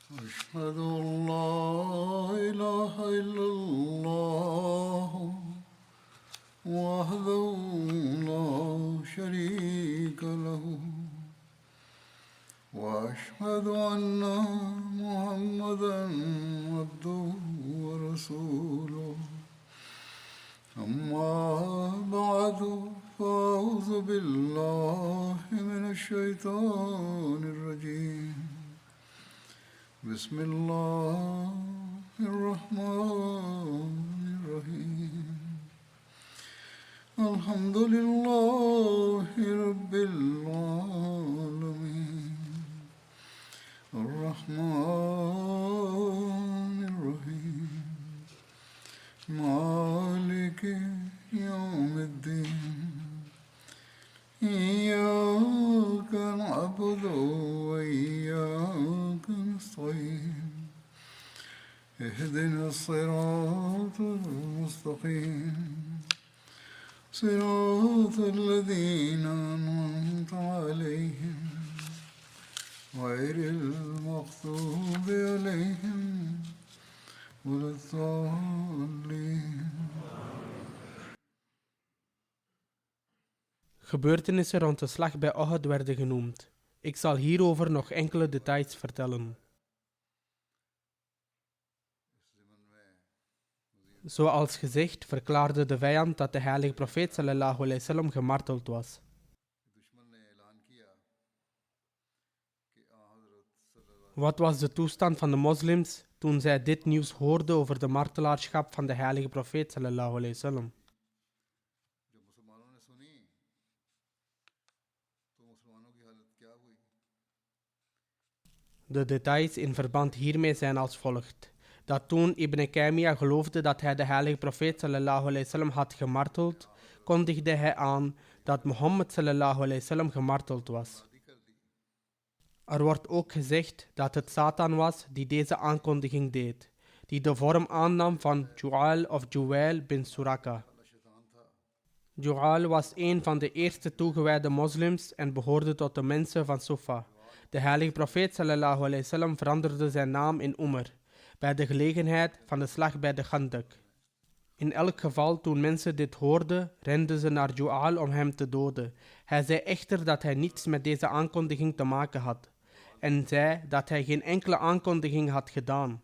أشهد أن لا إله إلا الله وحده لا شريك له وأشهد أن محمدا عبده ورسوله أما بعد فأعوذ بالله من الشيطان الرجيم بسم الله الرحمن الرحيم الحمد لله رب العالمين الرحمن الرحيم مالك يوم الدين إياك نعبد وإياك نستعين اهدنا الصراط المستقيم صراط الذين أنعمت عليهم غير المغضوب عليهم ولا الضالين. Gebeurtenissen rond de slag bij Uhud werden genoemd. Ik zal hierover nog enkele details vertellen. Zoals gezegd verklaarde de vijand dat de heilige profeet sallallahu alaihi wasallam gemarteld was. Wat was de toestand van de moslims toen zij dit nieuws hoorden over de martelaarschap van de heilige profeet sallallahu alaihi wasallam? De details in verband hiermee zijn als volgt. Dat toen Ibn Taymiyyah geloofde dat hij de heilige profeet sallallahu alaihi wasallam had gemarteld, kondigde hij aan dat Mohammed sallallahu alaihi wasallam gemarteld was. Er wordt ook gezegd dat het Satan was die deze aankondiging deed, die de vorm aannam van Ju'al of Juwail bin Suraka. Ju'al was een van de eerste toegewijde moslims en behoorde tot de mensen van Sufa. De heilige profeet sallallahu alaihi wasallam veranderde zijn naam in Umar, bij de gelegenheid van de slag bij de Khandak. In elk geval, toen mensen dit hoorden, renden ze naar Ju'al om hem te doden. Hij zei echter dat hij niets met deze aankondiging te maken had, en zei dat hij geen enkele aankondiging had gedaan.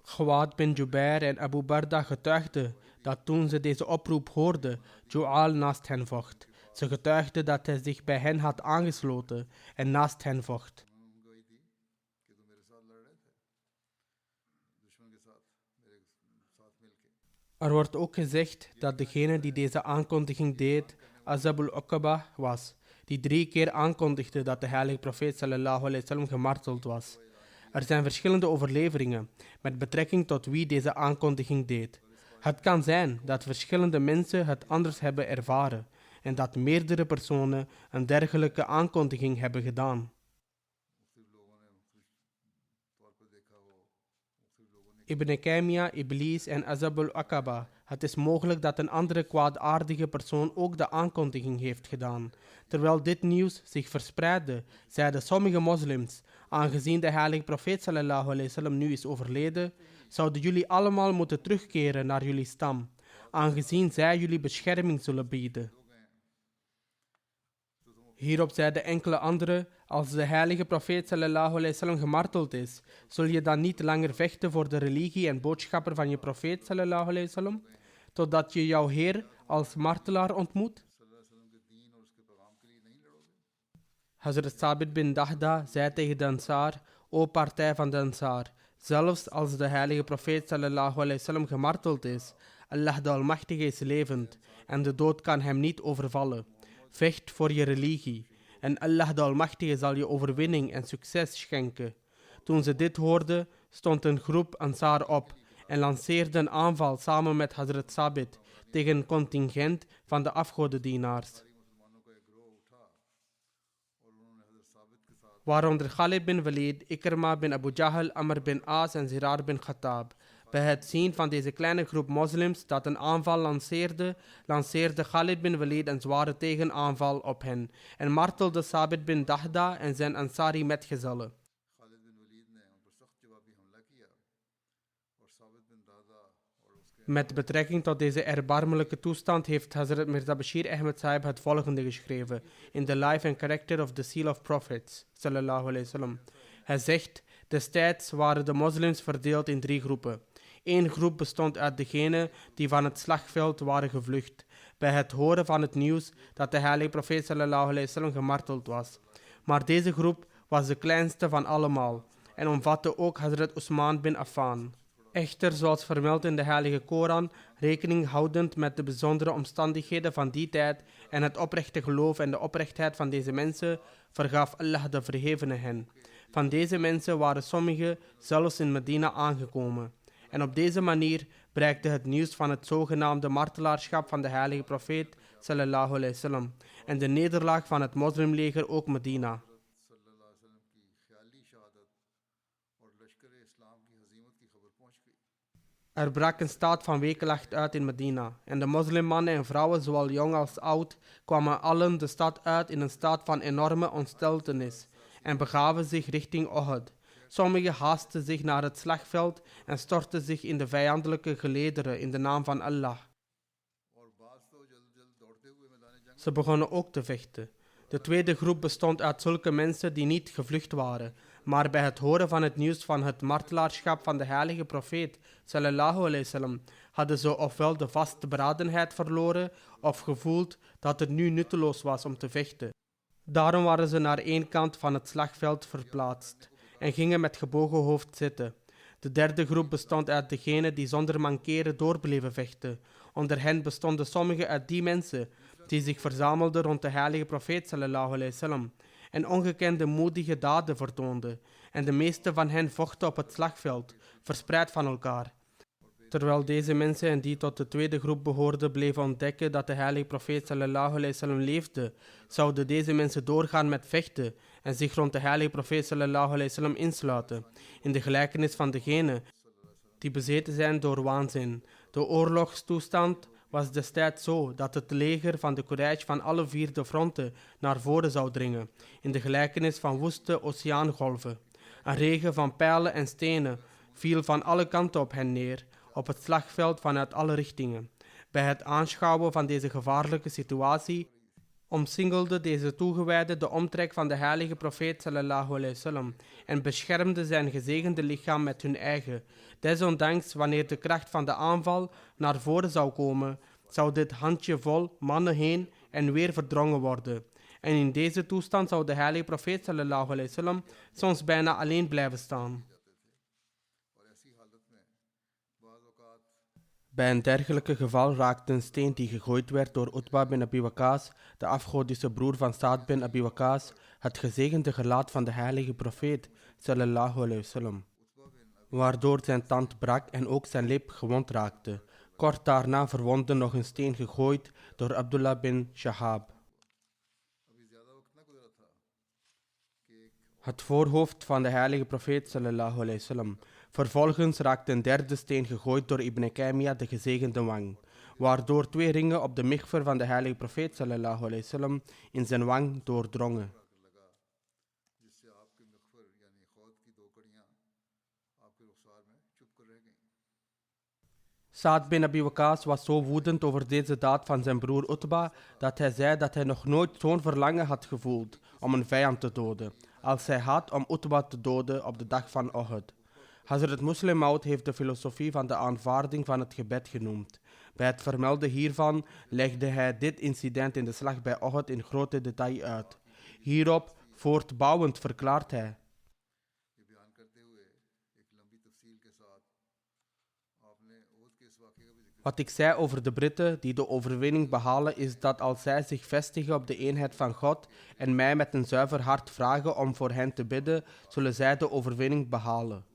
Ghawaad bin Jubair en Abu Barda getuigden dat toen ze deze oproep hoorden, Ju'al naast hen vocht. Ze getuigden dat hij zich bij hen had aangesloten en naast hen vocht. Er wordt ook gezegd dat degene die deze aankondiging deed, Azab al-Uqaba was, die 3 keer aankondigde dat de heilige profeet sallallahu alaihi wasallam gemarteld was. Er zijn verschillende overleveringen met betrekking tot wie deze aankondiging deed. Het kan zijn dat verschillende mensen het anders hebben ervaren en dat meerdere personen een dergelijke aankondiging hebben gedaan. Ibn Taymiyyah, Iblis en Azab al-Aqaba. Het is mogelijk dat een andere kwaadaardige persoon ook de aankondiging heeft gedaan. Terwijl dit nieuws zich verspreidde, zeiden sommige moslims, aangezien de heilige profeet sallallahu alaihi wasallam nu is overleden, zouden jullie allemaal moeten terugkeren naar jullie stam, aangezien zij jullie bescherming zullen bieden. Hierop zeiden enkele anderen, als de heilige profeet sallallahu alaihi wasallam gemarteld is, zul je dan niet langer vechten voor de religie en boodschapper van je profeet sallallahu alaihi wasallam, totdat je jouw Heer als martelaar ontmoet? Hazrat Sabit bin Dahda zei tegen de Ansar, o partij van de Ansar, zelfs als de heilige profeet sallallahu alaihi wasallam gemarteld is, Allah de Almachtige is levend en de dood kan hem niet overvallen. Vecht voor je religie en Allah de Almachtige zal je overwinning en succes schenken. Toen ze dit hoorden, stond een groep Ansar op en lanceerde een aanval samen met Hazrat Sabit tegen een contingent van de afgodendienaars. Waaronder Khalid bin Walid, Ikrma bin Abu Jahl, Amr bin As en Zirar bin Khattab. Bij het zien van deze kleine groep moslims dat een aanval lanceerde Khalid bin Walid een zware tegenaanval op hen en martelde Sabit bin Dahda en zijn Ansari metgezellen. Khalid बिन वलीद ने उन पर सख्त जवाबी हमला किया और साबित बिन दादा और उसके Met betrekking tot deze erbarmelijke toestand heeft Hazrat Mirza Bashir Ahmed Sahib het volgende geschreven in The Life and Character of the Seal of Prophets, sallallahu alayhi wasallam. Hij zegt, destijds waren de moslims verdeeld in 3 groepen. Eén groep bestond uit degenen die van het slagveld waren gevlucht, bij het horen van het nieuws dat de heilige profeet sallallahu alayhi wasallam gemarteld was. Maar deze groep was de kleinste van allemaal en omvatte ook Hazrat Usman bin Affan. Echter, zoals vermeld in de Heilige Koran, rekening houdend met de bijzondere omstandigheden van die tijd en het oprechte geloof en de oprechtheid van deze mensen, vergaf Allah de Verhevene hen. Van deze mensen waren sommigen zelfs in Medina aangekomen. En op deze manier bereikte het nieuws van het zogenaamde martelaarschap van de heilige profeet sallallahu alayhi wasallam en de nederlaag van het moslimleger ook Medina. सल्लल्लाहु अलैहि वसल्लम की ख्याली शहादत और लश्कर इस्लाम की हजीमत की खबर पहुंच गई। Er brak een staat van wekenlacht uit in Medina en de moslimmannen en vrouwen, zowel jong als oud, kwamen allen de stad uit in een staat van enorme ontsteltenis en begaven zich richting Ohud. Sommigen haasten zich naar het slagveld en stortten zich in de vijandelijke gelederen in de naam van Allah. और बाज तो जल्द जल्द दौड़ते हुए मैदान जंग Ze begonnen ook te vechten. De tweede groep bestond uit zulke mensen die niet gevlucht waren, maar bij het horen van het nieuws van het martelaarschap van de heilige profeet sallallahu alayhi wasallam hadden ze ofwel de vastberadenheid verloren of gevoeld dat het nu nutteloos was om te vechten. Daarom waren ze naar één kant van het slagveld verplaatst en gingen met gebogen hoofd zitten. De derde groep bestond uit degenen die zonder mankeren door bleven vechten. Onder hen bestonden sommigen uit die mensen die zich verzamelden rond de heilige profeet sallallahu alayhi wasallam en ongekende moedige daden vertoonden. En de meeste van hen vochten op het slagveld, verspreid van elkaar. Terwijl deze mensen en die tot de tweede groep behoorden bleven ontdekken dat de heilige profeet sallallahu alayhi wasallam leefde, zouden deze mensen doorgaan met vechten en zich rond de heilige profeet sallallahu alayhi wasallam insluiten, in de gelijkenis van degenen die bezeten zijn door waanzin. De oorlogstoestand was destijds zo dat het leger van de Quraysh van alle 4 de fronten naar voren zou dringen, in de gelijkenis van woeste oceaangolven. Een regen van pijlen en stenen viel van alle kanten op hen neer, op het slagveld vanuit alle richtingen. Bij het aanschouwen van deze gevaarlijke situatie omsingelde deze toegewijden de omtrek van de heilige profeet sallallahu alayhi wasallam en beschermde zijn gezegende lichaam met hun eigen. Desondanks, wanneer de kracht van de aanval naar voren zou komen, zou dit handjevol mannen heen en weer verdrongen worden. En in deze toestand zou de heilige profeet sallallahu alayhi wasallam soms bijna alleen blijven staan. और ऐसी हालत में बाज़ औक़ात Bij een dergelijke geval raakte een steen die gegooid werd door Utba bin Abi Waqas, de afgodische broer van Saad bin Abi Waqas, het gezegende gelaat van de heilige profeet sallallahu alayhi wasallam, waardoor zijn tand brak en ook zijn lip gewond raakte. Kort daarna verwondde nog een steen gegooid door Abdullah bin Shahab. अभी ज़्यादा वक्त न गुजरा था कि एक Het voorhoofd van de heilige profeet sallallahu alayhi wasallam. Vervolgens raakte een derde steen gegooid door Ibn Qaymiyah, de gezegende wang, waardoor 2 ringen op de mikver van de heilige profeet sallallahu alayhi wasallam in zijn wang doordrongen. लगा जिससे आपके मखफर यानी खौद की 2 कड़ियाँ आपके रुखसार में चुप कर रह गईं। Saad bin Abi Waqas was zo woedend over deze daad van zijn broer Utba dat hij zei dat hij nog nooit zo'n verlangen had gevoeld om een vijand te doden, als hij had om Utba te doden op de dag van Ohud. Hazrat Muslim Maud heeft de filosofie van de aanvaarding van het gebed genoemd. Bij het vermelden hiervan legde hij dit incident in de slag bij Ohud in grote detail uit. Hierop voortbouwend verklaart hij: ये बयान करते हुए एक लंबी तफसील के साथ आपने ओद के इस वाक़े का भी जिक्र Wat ik zei over de Britten die de overwinning behalen is dat als zij zich vestigen op de eenheid van God en mij met een zuiver hart vragen om voor hen te bidden, zullen zij de overwinning behalen.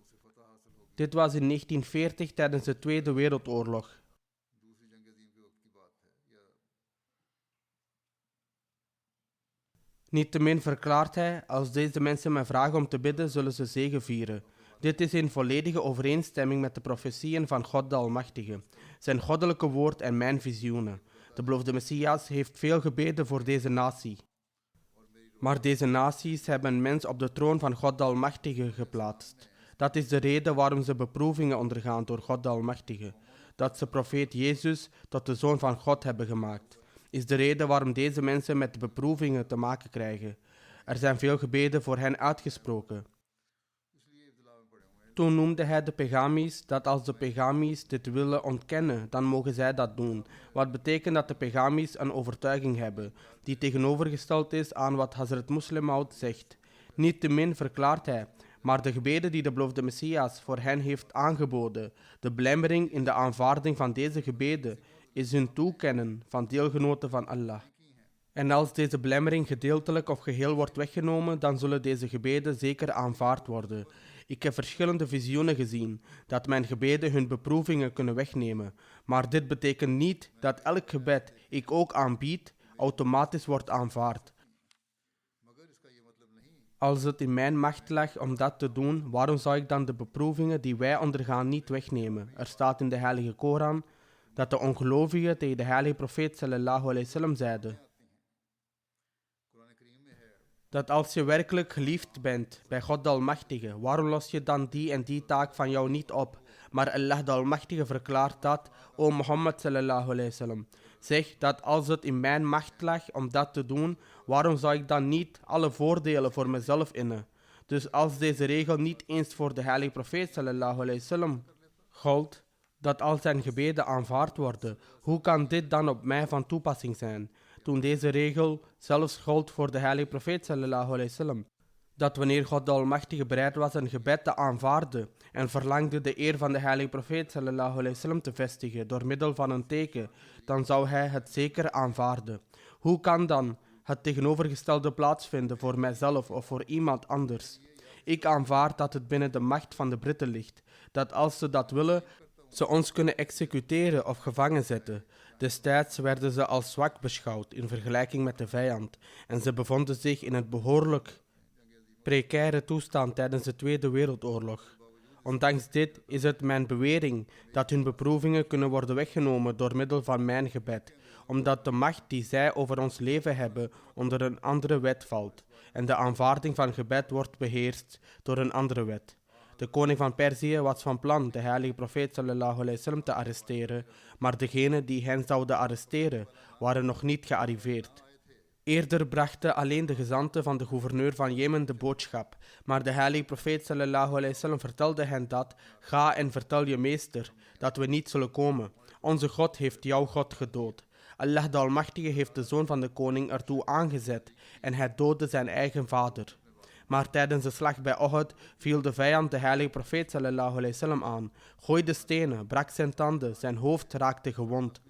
Dit was in 1940 tijdens de Tweede Wereldoorlog. दूसरी जंग अजीम के वक्त की बात है या Niettemin verklaart hij, als deze mensen mij vragen om te bidden, zullen ze zegevieren. Dit is in volledige overeenstemming met de profetieën van God de Almachtige, zijn goddelijke woord en mijn visioenen. De beloofde Messias heeft veel gebeden voor deze natie. Maar deze naties hebben een mens op de troon van God de Almachtige geplaatst. Dat is de reden waarom ze beproevingen ondergaan door God de Almachtige. Dat ze profeet Jezus tot de Zoon van God hebben gemaakt, is de reden waarom deze mensen met beproevingen te maken krijgen. Er zijn veel gebeden voor hen uitgesproken. Toen noemde hij de Pegamis dat als de Pegamis dit willen ontkennen, dan mogen zij dat doen. Wat betekent dat de Pegamis een overtuiging hebben, die tegenovergesteld is aan wat Hazrat Muslim Maud zegt. Niettemin verklaart hij, maar de gebeden die de beloofde Messias voor hen heeft aangeboden, de belemmering in de aanvaarding van deze gebeden, is hun toekennen van deelgenoten van Allah. En als deze belemmering gedeeltelijk of geheel wordt weggenomen, dan zullen deze gebeden zeker aanvaard worden. Ik heb verschillende visioenen gezien, dat mijn gebeden hun beproevingen kunnen wegnemen. Maar dit betekent niet dat elk gebed ik ook aanbied, automatisch wordt aanvaard. Als het in mijn macht lag om dat te doen, waarom zou ik dan de beproevingen die wij ondergaan niet wegnemen? Er staat in de heilige Koran dat de ongelovigen tegen de heilige profeet sallallahu alaihi wasallam zeiden dat als je werkelijk geliefd bent bij God de Almachtige, waarom los je dan die en die taak van jou niet op? Maar Allah de Almachtige verklaart dat, o Mohammed sallallahu alaihi wasallam, zeg dat als het in mijn macht lag om dat te doen, waarom zou ik dan niet alle voordelen voor mezelf innen? Dus als deze regel niet eens voor de heilige profeet sallallahu alaihi wasallam gold, dat al zijn gebeden aanvaard worden, hoe kan dit dan op mij van toepassing zijn? Toen deze regel zelfs gold voor de heilige profeet sallallahu alaihi wasallam, dat wanneer God de Almachtige bereid was een gebed te aanvaarden en verlangde de eer van de heilige profeet sallallahu alaihi wasallam te vestigen door middel van een teken, dan zou hij het zeker aanvaarden. Hoe kan dan het tegenovergestelde plaatsvinden voor mijzelf of voor iemand anders? Ik aanvaard dat het binnen de macht van de Britten ligt, dat als ze dat willen, ze ons kunnen executeren of gevangen zetten. Destijds werden ze als zwak beschouwd in vergelijking met de vijand en ze bevonden zich in een behoorlijk precaire toestand tijdens de Tweede Wereldoorlog. Ondanks dit is het mijn bewering dat hun beproevingen kunnen worden weggenomen door middel van mijn gebed, omdat de macht die zij over ons leven hebben onder een andere wet valt en de aanvaarding van gebed wordt beheerst door een andere wet. De koning van Perzië was van plan de heilige profeet sallallahu alaihi wasallam te arresteren, maar degenen die hen zouden arresteren waren nog niet gearriveerd. Eerder brachten alleen de gezanten van de gouverneur van Jemen de boodschap, maar de heilige profeet sallallahu alaihi wasallam vertelde hen dat: ga en vertel je meester dat we niet zullen komen. Onze God heeft jouw God gedood. Allah de Almachtige heeft de zoon van de koning ertoe aangezet en hij doodde zijn eigen vader. Maar tijdens de slag bij Uhud viel de vijand de heilige profeet sallallahu alaihi wasallam aan, gooide stenen, brak zijn tanden, zijn hoofd raakte gewond.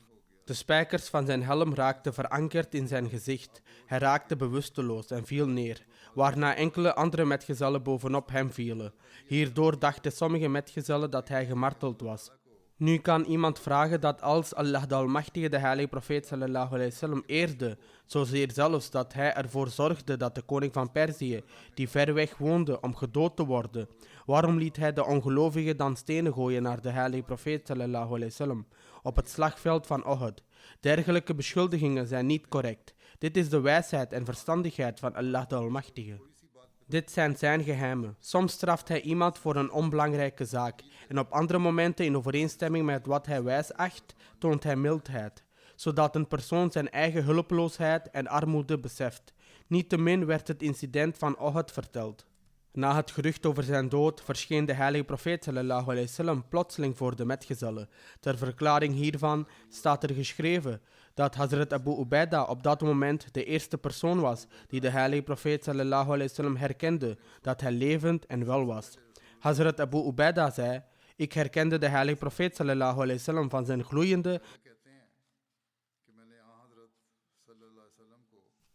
De spijkers van zijn helm raakten verankerd in zijn gezicht. Hij raakte bewusteloos en viel neer, waarna enkele andere metgezellen bovenop hem vielen. Hierdoor dachten sommige metgezellen dat hij gemarteld was. Nu kan iemand vragen dat als Allah de Almachtige de heilige profeet sallallahu alaihi wasallam eerde, zozeer zelfs dat hij ervoor zorgde dat de koning van Perzië, die ver weg woonde om gedood te worden, waarom liet hij de ongelovigen dan stenen gooien naar de heilige profeet sallallahu alaihi wasallam op het slagveld van Uhud? Dergelijke beschuldigingen zijn niet correct. Dit is de wijsheid en verstandigheid van Allah de Almachtige. Dit zijn zijn geheimen. Soms straft hij iemand voor een onbelangrijke zaak en op andere momenten in overeenstemming met wat hij wijs acht, toont hij mildheid, zodat een persoon zijn eigen hulpeloosheid en armoede beseft. Niettemin werd het incident van Uhud verteld. Na het gerucht over zijn dood verscheen de heilige profeet sallallahu alaihi wasallam plotseling voor de metgezellen. Ter verklaring hiervan staat er geschreven dat Hazrat Abu Ubaida op dat moment de eerste persoon was die de heilige profeet sallallahu alaihi wasallam herkende dat hij levend en wel was. Hazrat Abu Ubaida zei: ik herkende de heilige profeet sallallahu alaihi wasallam van zijn gloeiende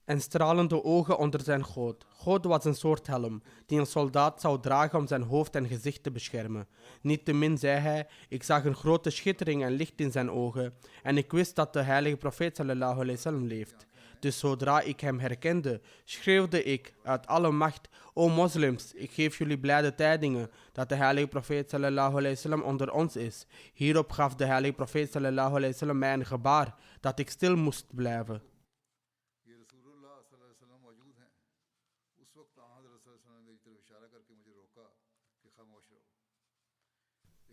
en stralende ogen onder zijn goot. Goot was een soort helm die een soldaat zou dragen om zijn hoofd en gezicht te beschermen. Niettemin zei hij: ik zag een grote schittering en licht in zijn ogen en ik wist dat de heilige profeet sallallahu alaihi wasallam leeft. Dus zodra ik hem herkende, schreeuwde ik uit alle macht: O moslims, ik geef jullie blijde tijdingen dat de heilige profeet sallallahu alaihi wasallam onder ons is. Hierop gaf de heilige profeet sallallahu alaihi wasallam mij een gebaar dat ik stil moest blijven. ये रसूलुल्लाह सल्लल्लाहु अलैहि वसल्लम मौजूद हैं। उस वक्त हज़रत सल्लल्लाहु अलैहि वसल्लम ने मेरी तरफ इशारा करके मुझे रोका कि खामोश रहो।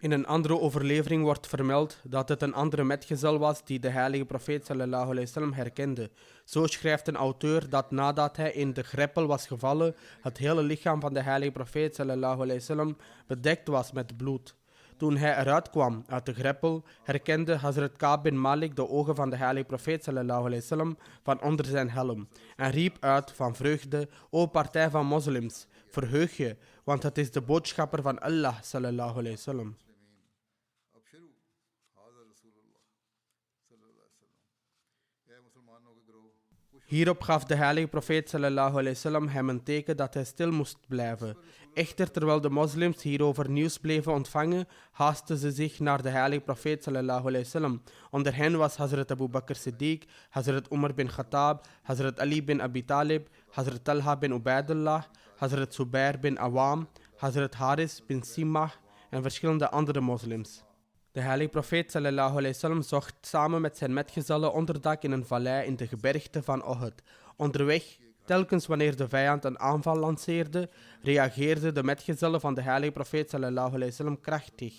In een andere overlevering wordt vermeld dat het een andere metgezel was die de heilige profeet sallallahu alaihi wasallam herkende. Zo schrijft een auteur dat nadat hij in de greppel was gevallen, het hele lichaam van de heilige profeet sallallahu alaihi wasallam bedekt was met bloed. Toen hij eruit kwam uit de greppel, herkende Hazrat Ka'b bin Malik de ogen van de heilige profeet sallallahu alaihi wasallam van onder zijn helm en riep uit van vreugde: O partij van moslims, verheug je, want het is de boodschapper van Allah sallallahu alaihi wasallam. अबशरू हाज़र रसूलुल्लाह सल्लल्लाहु अलैहि वसल्लम। ए मुसलमानों के गिरोह, Hierop gaf de heilige profeet sallallahu alaihi wasallam hem een teken dat hij stil moest blijven. Echter, terwijl de moslims hierover nieuws bleven ontvangen, haasten ze zich naar de heilige profeet sallallahu alaihi wasallam. Onder hen was Hazrat Abu Bakr Siddiq, Hazrat Umar bin Khattab, Hazrat Ali bin Abi Talib, Hazrat Talha bin Ubaidullah, Hazrat Zubair bin Awam, Hazrat Haris bin Simah en verschillende andere moslims. De heilige profeet sallallahu alaihi wasallam zocht samen met zijn metgezellen onderdak in een vallei in de gebergte van Uhud. Onderweg, telkens wanneer de vijand een aanval lanceerde, reageerden de metgezellen van de heilige profeet sallallahu alaihi wasallam krachtig.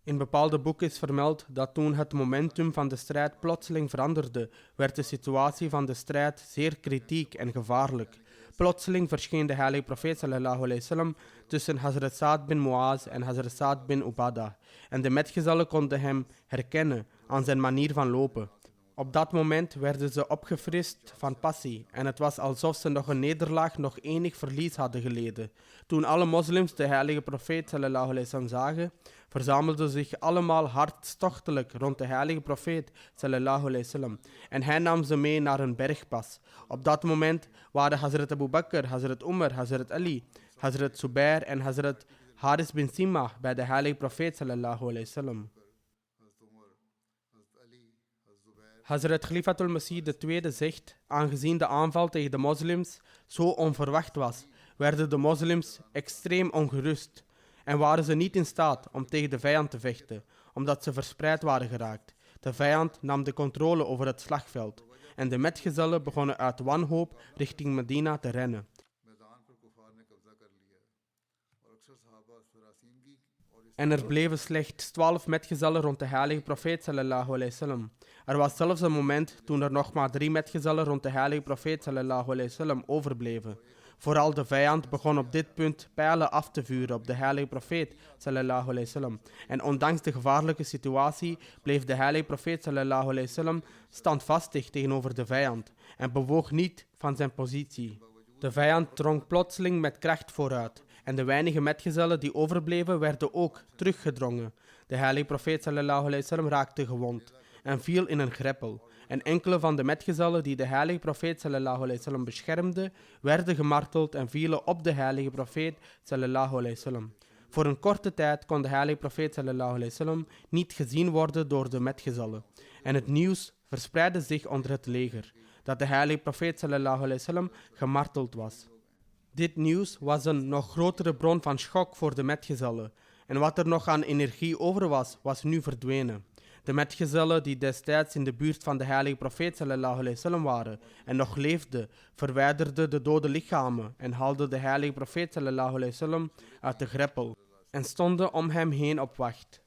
In bepaalde boeken is vermeld dat toen het momentum van de strijd plotseling veranderde, werd de situatie van de strijd zeer kritiek en gevaarlijk. Plotseling verscheen de heilige profeet sallallahu alaihi wasallam tussen Hazrat Sa'd bin Mu'az en Hazrat Sa'd bin Ubadah en de metgezellen konden hem herkennen aan zijn manier van lopen. Op dat moment werden ze opgefrist van passie en het was alsof ze nog een nederlaag, nog enig verlies hadden geleden. Toen alle moslims de heilige profeet sallallahu alaihi wasallam zagen, verzamelden zich allemaal hartstochtelijk rond de heilige profeet sallallahu alaihi wasallam en hij nam ze mee naar een bergpas. Op dat moment waren Hazrat Abu Bakr, Hazrat Umar, Hazrat Ali, Hazrat Zubair en Hazrat Haris bin Simah bij de heilige profeet sallallahu alaihi wasallam. हज़रत उमर, हज़रत अली, हज़रत Zubair, Hazrat Khalifatul Masih II zegt, aangezien de aanval tegen de moslims zo onverwacht was, werden de moslims extreem ongerust en waren ze niet in staat om tegen de vijand te vechten, omdat ze verspreid waren geraakt. De vijand nam de controle over het slagveld en de metgezellen begonnen uit wanhoop richting Medina te rennen. मैदान पर कुफार ने कब्जा कर लिया और अक्सर सहाबा सरासीनगी और इस En er bleven slechts 12 metgezellen rond de heilige profeet sallallahu alaihi wasallam. Er was zelfs een moment toen er nog maar 3 metgezellen rond de heilige profeet sallallahu alaihi wasallam overbleven. Vooral de vijand begon op dit punt pijlen af te vuren op de heilige profeet sallallahu alaihi wasallam. En ondanks de gevaarlijke situatie bleef de heilige profeet sallallahu alaihi wasallam standvastig tegenover de vijand en bewoog niet van zijn positie. De vijand drong plotseling met kracht vooruit en de weinige metgezellen die overbleven werden ook teruggedrongen. De heilige profeet sallallahu alaihi wasallam raakte gewond en viel in een greppel. En enkele van de metgezellen die de heilige profeet sallallahu alaihi wasallam beschermden, werden gemarteld en vielen op de heilige profeet sallallahu alaihi wasallam. Voor een korte tijd kon de heilige profeet sallallahu alaihi wasallam niet gezien worden door de metgezellen. En het nieuws verspreidde zich onder het leger, dat de heilige profeet sallallahu alaihi wasallam gemarteld was. Dit nieuws was een nog grotere bron van schok voor de metgezellen. En wat er nog aan energie over was, was nu verdwenen. De metgezellen die destijds in de buurt van de heilige profeet sallallahu alaihi wasallam waren en nog leefden, verwijderden de dode lichamen en haalden de heilige profeet sallallahu alaihi wasallam uit de greppel en stonden om hem heen op wacht.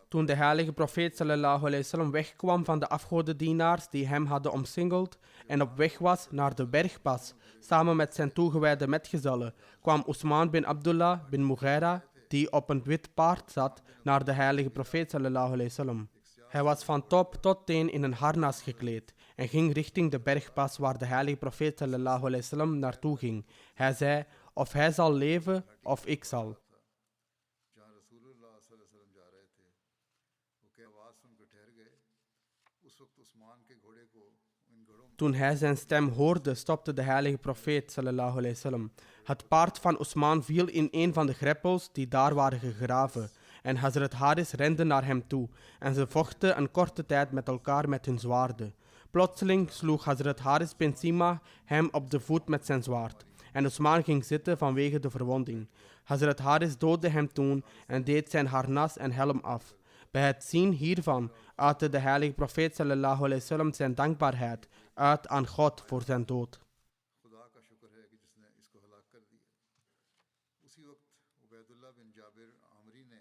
Toen de heilige profeet sallallahu alaihi wasallam wegkwam van de afgodendienaars die hem hadden omsingeld en op weg was naar de bergpas, samen met zijn toegewijde metgezellen, kwam Usman bin Abdullah bin Mughira, die op een wit paard zat, naar de heilige profeet sallallahu alaihi wasallam. Hij was van top tot teen in een harnas gekleed en ging richting de bergpas waar de heilige profeet sallallahu alaihi wasallam naartoe ging. Hij zei, of hij zal leven of ik zal. जहाँ रसूलुल्लाह सल्लल्लाहु अलैहि वसल्लम जा रहे थे, वो क्या आवाज़ सुनकर ठहर गए। उस वक्त उस्मान के घोड़े को इन घोड़ों में Toen hij zijn stem hoorde, stopte de heilige profeet sallallahu alaihi wasallam. Het paard van Usman viel in een van de greppels die daar waren gegraven. En Hazrat Haris rende naar hem toe en ze vochten een korte tijd met elkaar met hun zwaarden. Plotseling sloeg Hazrat Haris bin Simah hem op de voet met zijn zwaard. En Osman ging zitten vanwege de verwonding. Hazrat Haris doodde hem toen en deed zijn harnas en helm af. Bij het zien hiervan uitte de heilige profeet sallallahu alaihi wasallam zijn dankbaarheid uit aan God voor zijn dood. खुदा का शुक्र है कि जिसने इसको हलाक कर दिया। उसी वक्त उबैदुल्लाह बिन जाबिर आमरी ने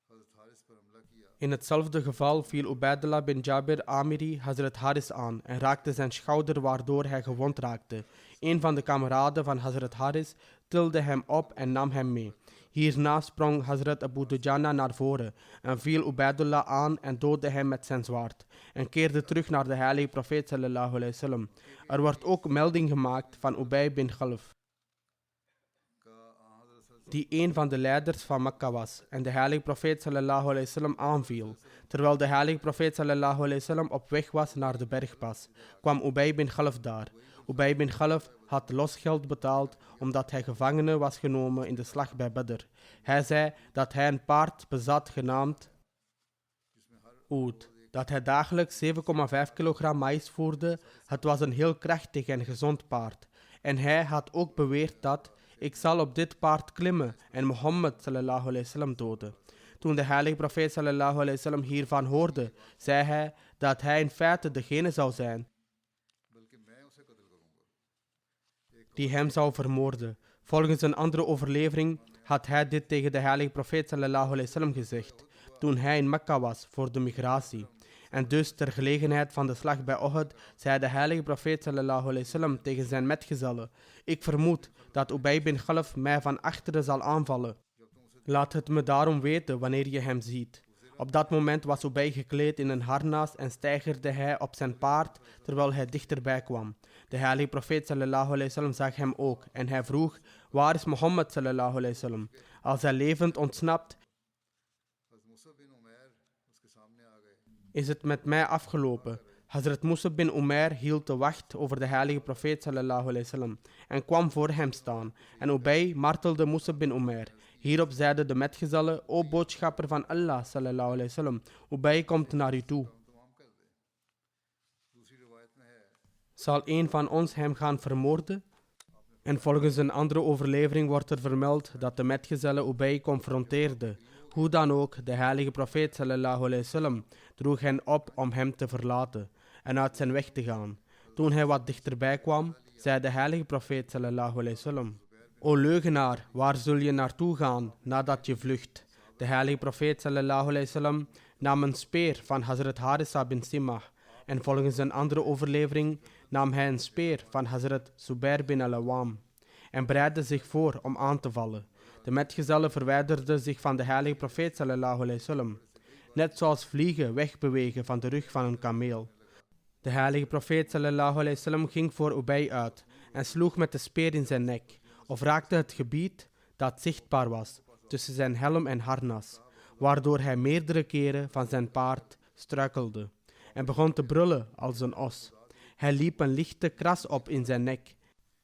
हज़रत हारिस पर हमला किया। In hetzelfde geval viel Ubaidullah bin Jabir Amiri Hazrat Haris aan en raakte zijn schouder waardoor hij gewond raakte. Een van de kameraden van Hazrat Haris tilde hem op en nam hem mee. Hierna sprong Hazrat Abu Dujana naar voren en viel Ubaidullah aan en doodde hem met zijn zwaard en keerde terug naar de heilige profeet sallallahu alaihi wasallam. Er wordt ook melding gemaakt van Ubay bin Khalaf, die een van de leiders van Mekka was en de heilige profeet sallallahu alaihi wasallam aanviel. Terwijl de heilige profeet sallallahu alaihi wasallam op weg was naar de bergpas, kwam Ubay bin Khalaf daar. Ubay bin Khalaf had losgeld betaald omdat hij gevangene was genomen in de slag bij Badr. Hij zei dat hij een paard bezat genaamd Oud, dat hij dagelijks 7,5 kilogram maïs voerde. Het was een heel krachtig en gezond paard. En hij had ook beweerd dat ik zal op dit paard klimmen en Mohammed sallallahu alaihi wasallam doden. Toen de heilige profeet sallallahu alaihi wasallam hiervan hoorde, zei hij dat hij in feite degene zou zijn die hem zou vermoorden. Volgens een andere overlevering had hij dit tegen de heilige profeet sallallahu alaihi wasallam gezegd toen hij in Mekka was voor de migratie. En dus ter gelegenheid van de slag bij Uhud zei de heilige profeet sallallahu alaihi wasallam tegen zijn metgezellen: ik vermoed dat Ubay bin Khalaf mij van achteren zal aanvallen. Laat het me daarom weten wanneer je hem ziet. Op dat moment was Ubay gekleed in een harnas en steigerde hij op zijn paard terwijl hij dichterbij kwam. De heilige profeet sallallahu alaihi wasallam zag hem ook en hij vroeg: waar is Mohammed sallallahu alaihi wasallam? Als hij levend ontsnapt, is het met mij afgelopen. Hazrat Musab bin Umair hield de wacht over de heilige profeet sallallahu alaihi wasallam en kwam voor hem staan. En Ubay martelde Musab bin Umair. Hierop zeiden de metgezellen: o boodschapper van Allah sallallahu alaihi wasallam, Ubay komt naar u toe. Zal een van ons hem gaan vermoorden? En volgens een andere overlevering wordt er vermeld dat de metgezellen Ubay confronteerden. Hoe dan ook, de heilige profeet sallallahu alaihi wasallam droeg hen op om hem te verlaten en uit zijn weg te gaan. Toen hij wat dichterbij kwam, zei de heilige profeet sallallahu alaihi wasallam: o leugenaar, waar zul je naartoe gaan nadat je vlucht? De heilige profeet sallallahu alaihi wasallam nam een speer van Hazrat Harisa bin Simah en volgens een andere overlevering nam hij een speer van Hazrat Zubair bin al-Awam en bereidde zich voor om aan te vallen. De metgezellen verwijderden zich van de heilige profeet sallallahu alaihi wasallam, net zoals vliegen wegbewegen van de rug van een kameel. De heilige profeet sallallahu alaihi wasallam ging voor Ubay uit en sloeg met de speer in zijn nek, of raakte het gebied dat zichtbaar was tussen zijn helm en harnas, waardoor hij meerdere keren van zijn paard struikelde en begon te brullen als een os. Hij liep een lichte kras op in zijn nek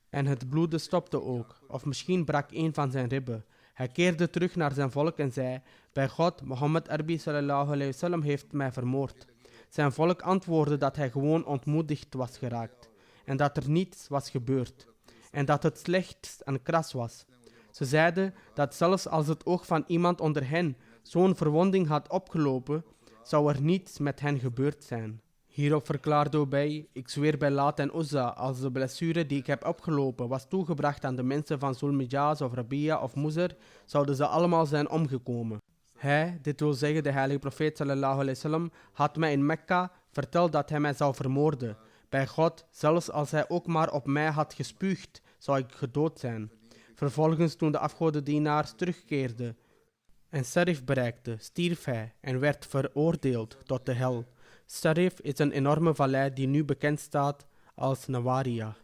en het bloeden stopte ook, of misschien brak een van zijn ribben. Hij keerde terug naar zijn volk en zei: bij God, Mohammed Arbi sallallahu alaihi wasallam heeft mij vermoord. Zijn volk antwoordde dat hij gewoon ontmoedigd was geraakt en dat er niets was gebeurd en dat het slechts een kras was. Ze zeiden dat zelfs als het oog van iemand onder hen zo'n verwonding had opgelopen, zou er niets met hen gebeurd zijn. Hierop verklaarde Ubay: ik zweer bij Laat en Uzza, als de blessure die ik heb opgelopen was toegebracht aan de mensen van Zulmijaz of Rabia of Muzar, zouden ze allemaal zijn omgekomen. Hij, dit wil zeggen de heilige profeet sallallahu alaihi wasallam, had mij in Mekka verteld dat hij mij zou vermoorden. Bij God, zelfs als hij ook maar op mij had gespuugd, zou ik gedood zijn. Vervolgens, toen de afgodendienaars terugkeerden en Sarif bereikte, stierf hij en werd veroordeeld tot de hel. Sarif is een enorme vallei die nu bekend staat als Nawaria.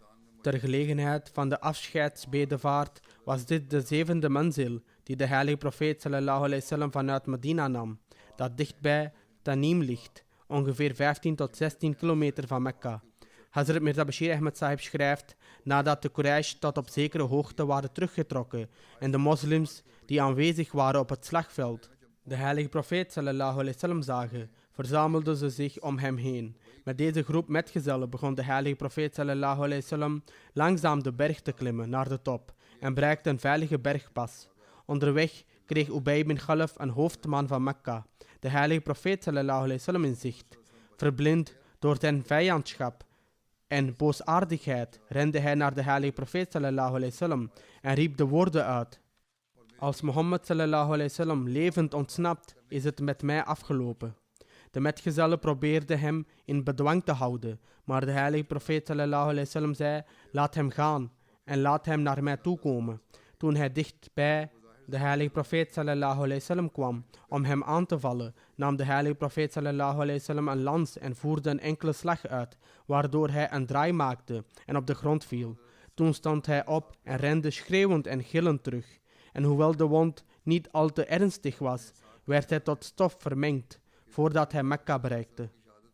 Ter gelegenheid van de afscheidsbedevaart was dit de 7e manzil die de heilige profeet sallallahu alaihi wasallam vanuit Medina nam, dat dichtbij Tanim ligt, ongeveer 15 tot 16 kilometer van Mekka. Hazrat Mirza Bashir Ahmed Sahib schrijft: nadat de Quraysh tot op zekere hoogte waren teruggetrokken en de moslims die aanwezig waren op het slagveld de heilige profeet sallallahu alaihi wasallam zagen, verzamelden ze zich om hem heen. Met deze groep metgezellen begon de heilige profeet sallallahu alayhi wasallam langzaam de berg te klimmen naar de top en bereikte een veilige bergpas. Onderweg kreeg Ubay bin Khalaf, een hoofdman van Mekka, de heilige profeet sallallahu alayhi wasallam in zicht. Verblind door zijn vijandschap en boosaardigheid rende hij naar de heilige profeet sallallahu alayhi wasallam en riep de woorden uit: als Mohammed sallallahu alayhi wasallam levend ontsnapt, is het met mij afgelopen. De metgezellen probeerden hem in bedwang te houden, maar de heilige profeet sallallahu alayhi wasallam zei: laat hem gaan en laat hem naar mij toe komen. Toen hij dicht bij de heilige profeet sallallahu alayhi wasallam kwam om hem aan te vallen, nam de heilige profeet sallallahu alayhi wasallam een lans en voerde een enkele slag uit, waardoor hij een draai maakte en op de grond viel. Toen stond hij op en rende schreeuwend en gillend terug. En hoewel de wond niet al te ernstig was, werd hij tot stof vermengd voordat hij Mekka bereikte.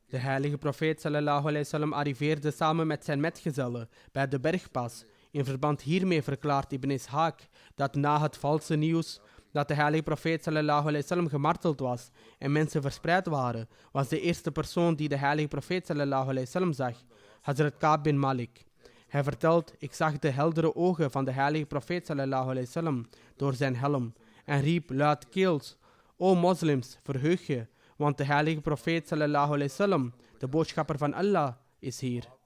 De heilige profeet sallallahu alayhi wasallam arriveerde samen met zijn metgezellen bij de bergpas. In verband hiermee verklaart Ibn Ishaq dat na het valse nieuws dat de heilige profeet sallallahu alayhi wasallam gemarteld was en mensen verspreid waren, was de eerste persoon die de heilige profeet sallallahu alayhi wasallam zag, Hazrat Ka'b bin Malik. Hij vertelt: ik zag de heldere ogen van de heilige profeet sallallahu alayhi wasallam door zijn helm en riep luidkeels: o moslims, verheug je, want de heilige profeet sallallahu alayhi wasallam, de boodschapper van Allah, is hier.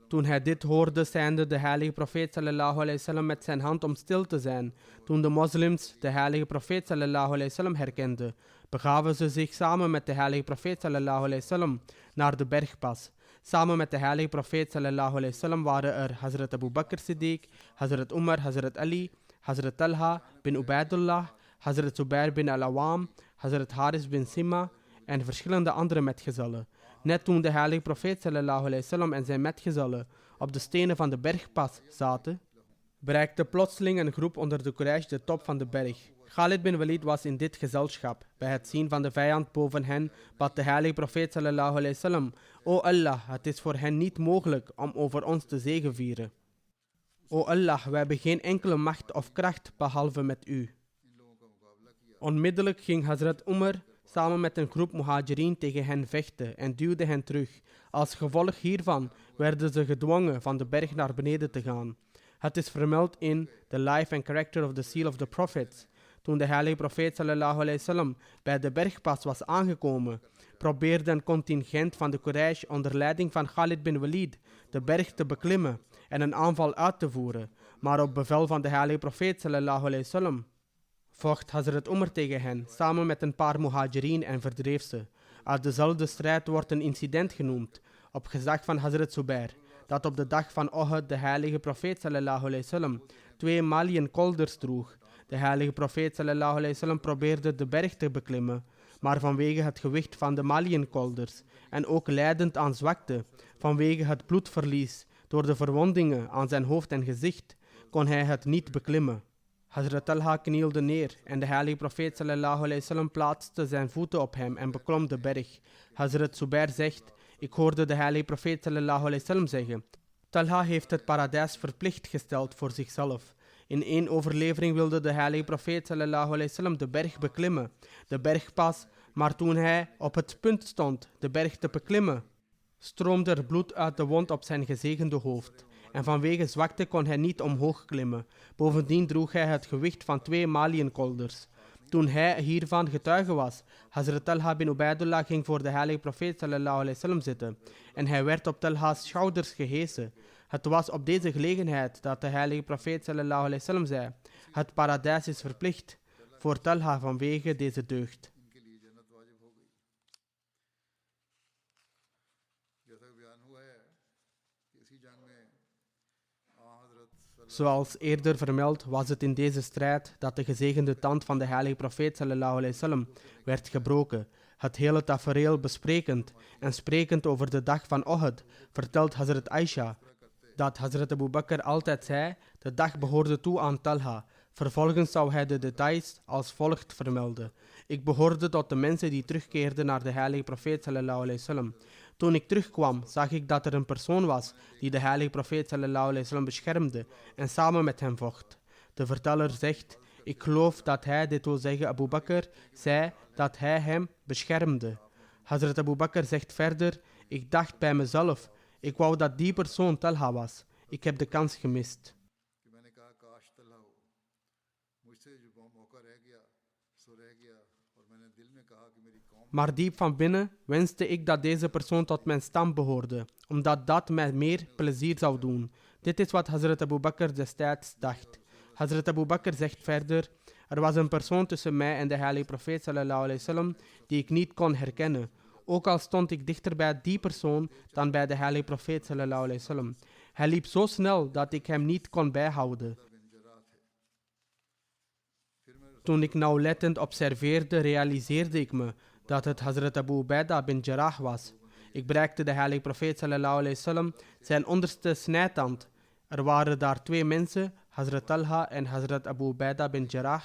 Toen hij dit hoorde, seinde de heilige profeet sallallahu alayhi wasallam met zijn hand om stil te zijn. Toen de moslims de heilige profeet sallallahu alayhi wasallam herkenden, begaven ze zich samen met de heilige profeet sallallahu alayhi wasallam naar de bergpas. Samen met de heilige profeet sallallahu alayhi wasallam waren er Hazrat Abu Bakr Siddiq, Hazrat Umar, Hazrat Ali, Hazrat Talha bin Ubaidullah, Hazrat Zubair bin al-Awam, Hazrat Haris bin Simma en verschillende andere metgezellen. Net toen de heilige profeet sallallahu alayhi wasallam en zijn metgezellen op de stenen van de bergpas zaten, bereikte plotseling een groep onder de Quraysh de top van de berg. Khalid bin Walid was in dit gezelschap. Bij het zien van de vijand boven hen bad de heilige profeet sallallahu alayhi wasallam: o Allah, het is voor hen niet mogelijk om over ons te zegevieren. O Allah, wij hebben geen enkele macht of kracht behalve met u. Onmiddellijk ging Hazrat Umar samen met een groep muhajirin tegen hen vechten en duwde hen terug. Als gevolg hiervan werden ze gedwongen van de berg naar beneden te gaan. Het is vermeld in The Life and Character of the Seal of the Prophets. Toen de heilige profeet sallallahu alayhi wasallam bij de bergpas was aangekomen, probeerde een contingent van de Quraysh onder leiding van Khalid bin Walid de berg te beklimmen en een aanval uit te voeren. Maar op bevel van de heilige profeet sallallahu alayhi wasallam vocht Hazrat Umar tegen hen, samen met een paar muhajirin en verdreef ze. Uit dezelfde strijd wordt een incident genoemd, op gezag van Hazrat Zubair, dat op de dag van Uhud de heilige profeet sallallahu alayhi wasallam 2 maliënkolders droeg. De heilige profeet sallallahu alayhi wasallam probeerde de berg te beklimmen, maar vanwege het gewicht van de maliënkolders en ook lijdend aan zwakte, vanwege het bloedverlies door de verwondingen aan zijn hoofd en gezicht, kon hij het niet beklimmen. Hazrat Talha knielde neer en de heilige profeet sallallahu alayhi wasallam plaatste zijn voeten op hem en beklom de berg. Hazrat Zubair zegt: ik hoorde de heilige profeet sallallahu alayhi wasallam zeggen: Talha heeft het paradijs verplicht gesteld voor zichzelf. In één overlevering wilde de heilige profeet sallallahu alayhi wasallam de berg beklimmen, de bergpas, maar toen hij op het punt stond de berg te beklimmen, stroomde er bloed uit de wond op zijn gezegende hoofd. En vanwege zwakte kon hij niet omhoog klimmen. Bovendien droeg hij het gewicht van 2 maliënkolders. Toen hij hiervan getuige was, Hazrat Talha bin Ubaidullah ging voor de heilige profeet sallallahu alayhi wasallam zitten en hij werd op Talha's schouders gehesen. Het was op deze gelegenheid dat de heilige profeet sallallahu alayhi wasallam zei: het paradijs is verplicht voor Talha vanwege deze deugd. Zoals eerder vermeld was het in deze strijd dat de gezegende tand van de heilige profeet sallallahu alayhi wasallam werd gebroken. Het hele tafereel besprekend en sprekend over de dag van Uhud vertelt Hazrat Aisha dat Hazrat Abu Bakr altijd zei: de dag behoorde toe aan Talha. Vervolgens zou hij de details als volgt vermelden: ik behoorde tot de mensen die terugkeerden naar de heilige profeet sallallahu alayhi wasallam. Toen ik terugkwam, zag ik dat er een persoon was die de heilige profeet sallallahu alayhi wasallam beschermde en samen met hem vocht. De verteller zegt: ik geloof dat hij, dit wil zeggen Abu Bakr, zei dat hij hem beschermde. Hazrat Abu Bakr zegt verder, ik dacht bij mezelf, ik wou dat die persoon Talha was. Ik heb de kans gemist. कि मैंने कहा काश तल्हा हो मुझसे जो मौका रह गया सो रह गया और मैंने दिल में कहा कि मेरी कौम Maar diep van binnen wenste ik dat deze persoon tot mijn stam behoorde, omdat dat mij meer plezier zou doen. Dit is wat Hazrat Abu Bakr destijds dacht. Hazrat Abu Bakr zegt verder, er was een persoon tussen mij en de heilige profeet sallallahu alaihi wasallam die ik niet kon herkennen. Ook al stond ik dichter bij die persoon dan bij de heilige profeet sallallahu alaihi wasallam. Hij liep zo snel dat ik hem niet kon bijhouden. Toen ik nauwlettend observeerde, realiseerde ik me dat het Hazrat Abu Ubaidah bin Jarrah was. Ik bereikte de heilige profeet sallallahu alaihi wasallam zijn onderste snijtand. Er waren daar 2 mensen, Hazrat Talha en Hazrat Abu Ubaidah bin Jarrah.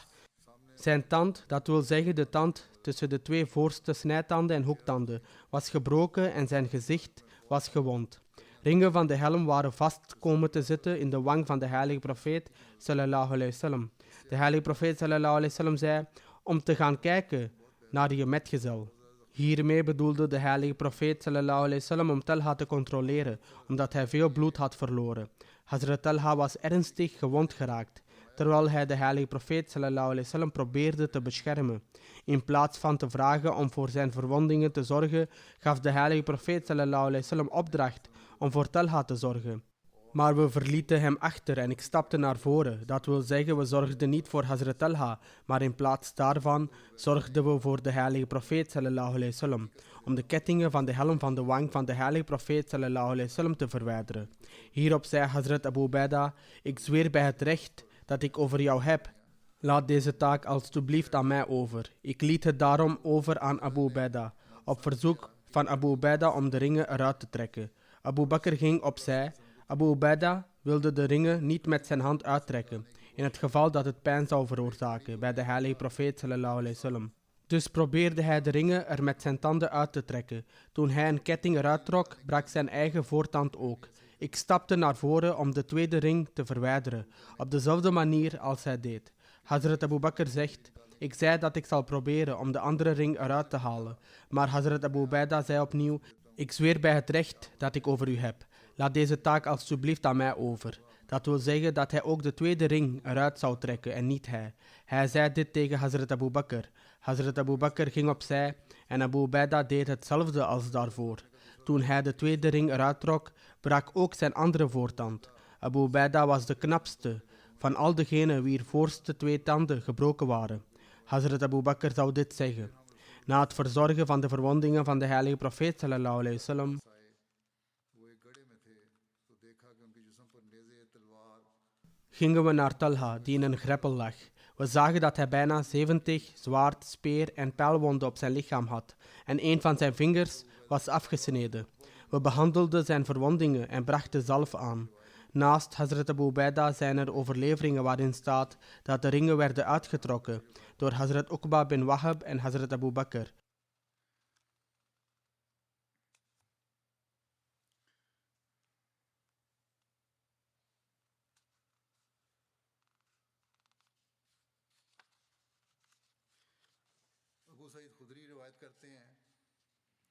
Zijn tand, dat wil zeggen de tand tussen de 2 voorste snijtanden en hoektanden, was gebroken en zijn gezicht was gewond. Ringen van de helm waren vast komen te zitten in de wang van de heilige profeet sallallahu alaihi wasallam. De heilige profeet sallallahu alaihi wasallam zei om te gaan kijken naar je metgezel. Hiermee bedoelde de heilige profeet sallallahu alaihi wasallam om Talha te controleren, omdat hij veel bloed had verloren. Hazrat Talha was ernstig gewond geraakt, terwijl hij de heilige profeet sallallahu alaihi wasallam probeerde te beschermen. In plaats van te vragen om voor zijn verwondingen te zorgen, gaf de heilige profeet sallallahu alaihi wasallam opdracht om voor Talha te zorgen. Maar we verlieten hem achter en ik stapte naar voren. Dat wil zeggen, we zorgden niet voor Hazrat Talha, maar in plaats daarvan zorgden we voor de heilige profeet sallallahu alaihi wasallam, om de kettingen van de helm van de wang van de heilige profeet sallallahu alaihi wasallam te verwijderen. Hierop zei Hazrat Abu Ubaidah, ik zweer bij het recht dat ik over jou heb. Laat deze taak alstublieft aan mij over. Ik liet het daarom over aan Abu Ubaidah, op verzoek van Abu Ubaidah om de ringen eruit te trekken. Abu Bakr ging opzij. Abu Ubaidah wilde de ringen niet met zijn hand uittrekken, in het geval dat het pijn zou veroorzaken bij de heilige profeet sallallahu alaihi wasallam. Dus probeerde hij de ringen er met zijn tanden uit te trekken. Toen hij een ketting eruit trok, brak zijn eigen voortand ook. Ik stapte naar voren om de tweede ring te verwijderen, op dezelfde manier als hij deed. Hazrat Abu Bakr zegt, ik zei dat ik zal proberen om de andere ring eruit te halen, maar Hazrat Abu Ubaidah zei opnieuw, ik zweer bij het recht dat ik over u heb. Laat deze taak alstublieft aan mij over. Dat wil zeggen dat hij ook de tweede ring eruit zou trekken en niet hij. Hij zei dit tegen Hazrat Abu Bakr. Hazrat Abu Bakr ging opzij en Abu Ubaidah deed hetzelfde als daarvoor. Toen hij de tweede ring eruit trok, brak ook zijn andere voortand. Abu Ubaidah was de knapste van al degenen wier voorste 2 tanden gebroken waren. Hazrat Abu Bakr zou dit zeggen. Na het verzorgen van de verwondingen van de heilige profeet sallallahu alaihi wasallam, gingen we naar Talha, die in een greppel lag. We zagen dat hij bijna 70 zwaard, speer en pijlwonden op zijn lichaam had en een van zijn vingers was afgesneden. We behandelden zijn verwondingen en brachten zalf aan. Naast Hazrat Abu Ubaidah zijn er overleveringen waarin staat dat de ringen werden uitgetrokken door Hazrat Uqba bin Wahab en Hazrat Abu Bakr. Abu सईद खुदरी रिवायत करते हैं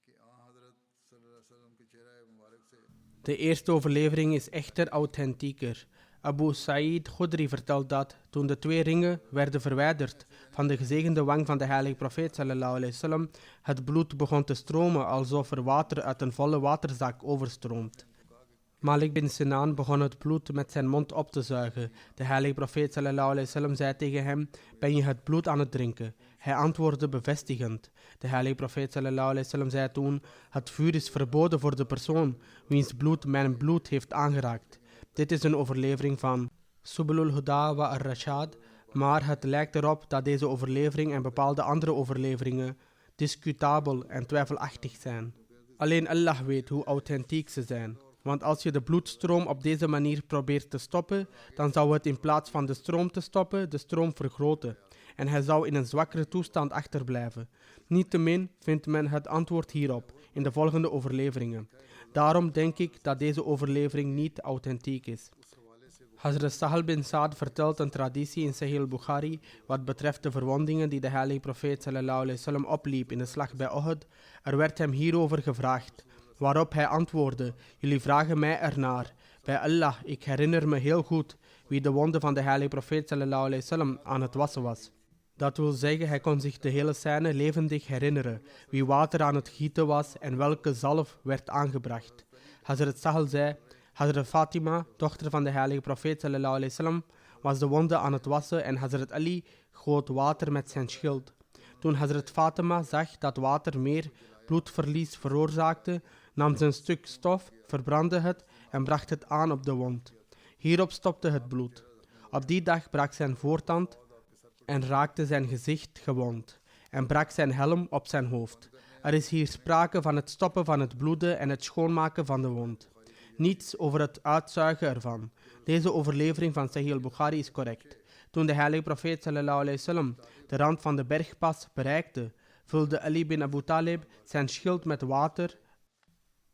कि हज़रत सल्लल्लाहु अलैहि वसल्लम के चेहरा मुबारक से De eerste overlevering is echter authentieker. Abu Sa'id Khudri vertelt dat toen de 2 ringen werden verwijderd van de gezegende wang van de heilige profeet sallallahu alaihi wasallam, het bloed begon te stromen alsof er water uit een volle waterzak overstroomt. Malik bin Sinan begon het bloed met zijn mond op te zuigen. De heilige profeet sallallahu alaihi wasallam zei tegen hem, ben je het bloed aan het drinken? Hij antwoordde bevestigend. De heilige profeet sallallahu alaihi wasallam zei toen, het vuur is verboden voor de persoon wiens bloed mijn bloed heeft aangeraakt. Dit is een overlevering van Subulul Huda wa ar-Rashad, maar het lijkt erop dat deze overlevering en bepaalde andere overleveringen discutabel en twijfelachtig zijn. Alleen Allah weet hoe authentiek ze zijn. Want als je de bloedstroom op deze manier probeert te stoppen, dan zou het in plaats van de stroom te stoppen, de stroom vergroten. En hij zou in een zwakkere toestand achterblijven. Niettemin vindt men het antwoord hierop in de volgende overleveringen. Daarom denk ik dat deze overlevering niet authentiek is. Hazrat Sahal bin Saad vertelt een traditie in Sahih al-Bukhari wat betreft de verwondingen die de heilige profeet sallallahu alaihi wasallam opliep in de slag bij Uhud. Er werd hem hierover gevraagd, waarop hij antwoordde: jullie vragen mij ernaar. Bij Allah, ik herinner me heel goed wie de wonden van de heilige profeet sallallahu alaihi wasallam aan het wassen was. Dat wil zeggen, hij kon zich de hele scène levendig herinneren, wie water aan het gieten was en welke zalf werd aangebracht. Hazrat Sahal zei: Hazrat Fatima, dochter van de heilige profeet sallallahu alaihi wasallam, was de wonden aan het wassen en Hazrat Ali goot water met zijn schild. Toen Hazrat Fatima zag dat water meer bloedverlies veroorzaakte, nam ze een stuk stof, verbrandde het en bracht het aan op de wond. Hierop stopte het bloed. Op die dag brak zijn voortand en raakte zijn gezicht gewond en brak zijn helm op zijn hoofd. Er is hier sprake van het stoppen van het bloeden en het schoonmaken van de wond. Niets over het uitzuigen ervan. Deze overlevering van Sahih al-Bukhari is correct. Toen de heilige profeet sallallahu alaihi wasallam de rand van de bergpas bereikte, vulde Ali bin Abu Talib zijn schild met water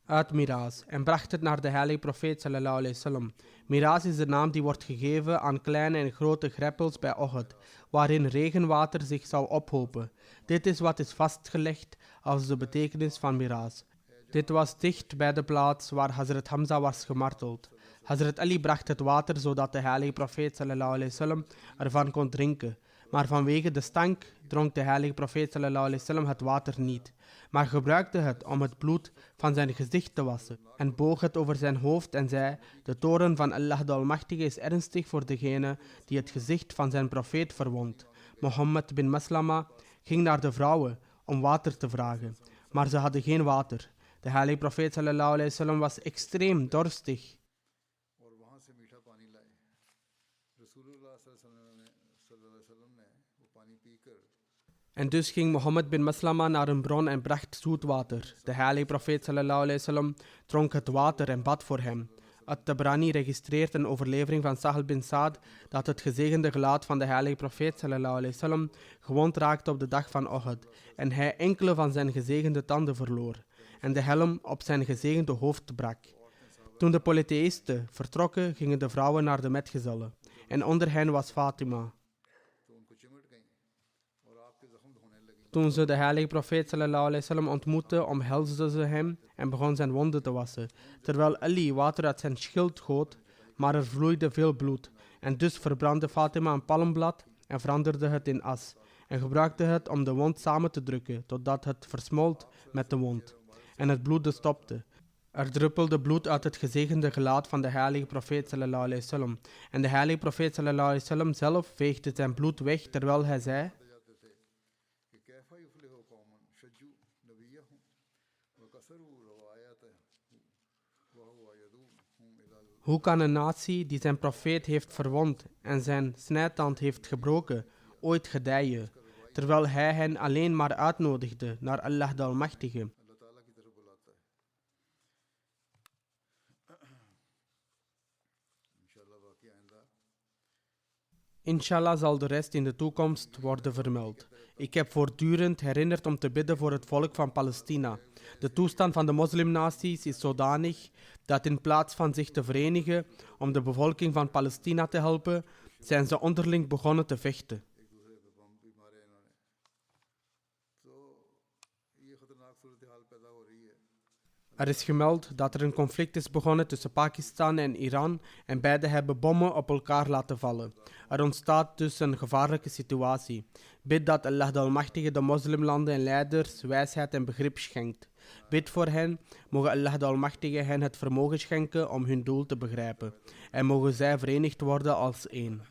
uit Miraz en bracht het naar de heilige profeet sallallahu alaihi wasallam. Miraz is de naam die wordt gegeven aan kleine en grote greppels bij Uhud, waarin regenwater zich zou ophopen. Dit is wat is vastgelegd als de betekenis van Miraz. Dit was dicht bij de plaats waar Hazrat Hamza was gemarteld. Hazrat Ali bracht het water zodat de heilige profeet sallallahu alaihi wasallam ervan kon drinken. Maar vanwege de stank dronk de heilige profeet sallallahu alaihi wasallam het water niet, maar gebruikte het om het bloed van zijn gezicht te wassen en boog het over zijn hoofd en zei: de toorn van Allah de Almachtige is ernstig voor degene die het gezicht van zijn profeet verwondt. Mohammed bin Maslama ging naar de vrouwen om water te vragen, maar ze hadden geen water. De heilige profeet sallallahu alaihi wasallam was extreem dorstig. En dus ging Mohammed bin Maslama naar een bron en bracht zoet water. De heilige profeet sallallahu alaihi wasallam dronk het water en bad voor hem. At-Tabrani registreert een overlevering van Sahal bin Saad dat het gezegende gelaat van de heilige profeet sallallahu alaihi wasallam gewond raakte op de dag van Uhud en hij enkele van zijn gezegende tanden verloor en de helm op zijn gezegende hoofd brak. Toen de polytheïsten vertrokken, gingen de vrouwen naar de metgezellen en onder hen was Fatima. Toen ze de heilige profeet sallallahu alaihi wasallam ontmoette, omhelsde ze hem en begon zijn wonden te wassen, terwijl Ali water uit zijn schild goot, maar er vloeide veel bloed. En dus verbrandde Fatima een palmblad en veranderde het in as en gebruikte het om de wond samen te drukken, totdat het versmolt met de wond en het bloeden stopte. Er druppelde bloed uit het gezegende gelaat van de heilige profeet sallallahu alaihi wasallam en de heilige profeet sallallahu alaihi wasallam zelf veegde zijn bloed weg terwijl hij zei: hoe kan een natie die zijn profeet heeft verwond en zijn snijtand heeft gebroken, ooit gedijen, terwijl hij hen alleen maar uitnodigde naar Allah de Almachtige? Inshallah zal de rest in de toekomst worden vermeld. Ik heb voortdurend herinnerd om te bidden voor het volk van Palestina. De toestand van de moslimnaties is zodanig dat in plaats van zich te verenigen om de bevolking van Palestina te helpen, zijn ze onderling begonnen te vechten. Er is gemeld dat er een conflict is begonnen tussen Pakistan en Iran en beide hebben bommen op elkaar laten vallen. Er ontstaat dus een gevaarlijke situatie. Bid dat Allah de Almachtige de moslimlanden en leiders wijsheid en begrip schenkt. Bid voor hen, mogen Allah de Almachtige hen het vermogen schenken om hun doel te begrijpen. En mogen zij verenigd worden als één.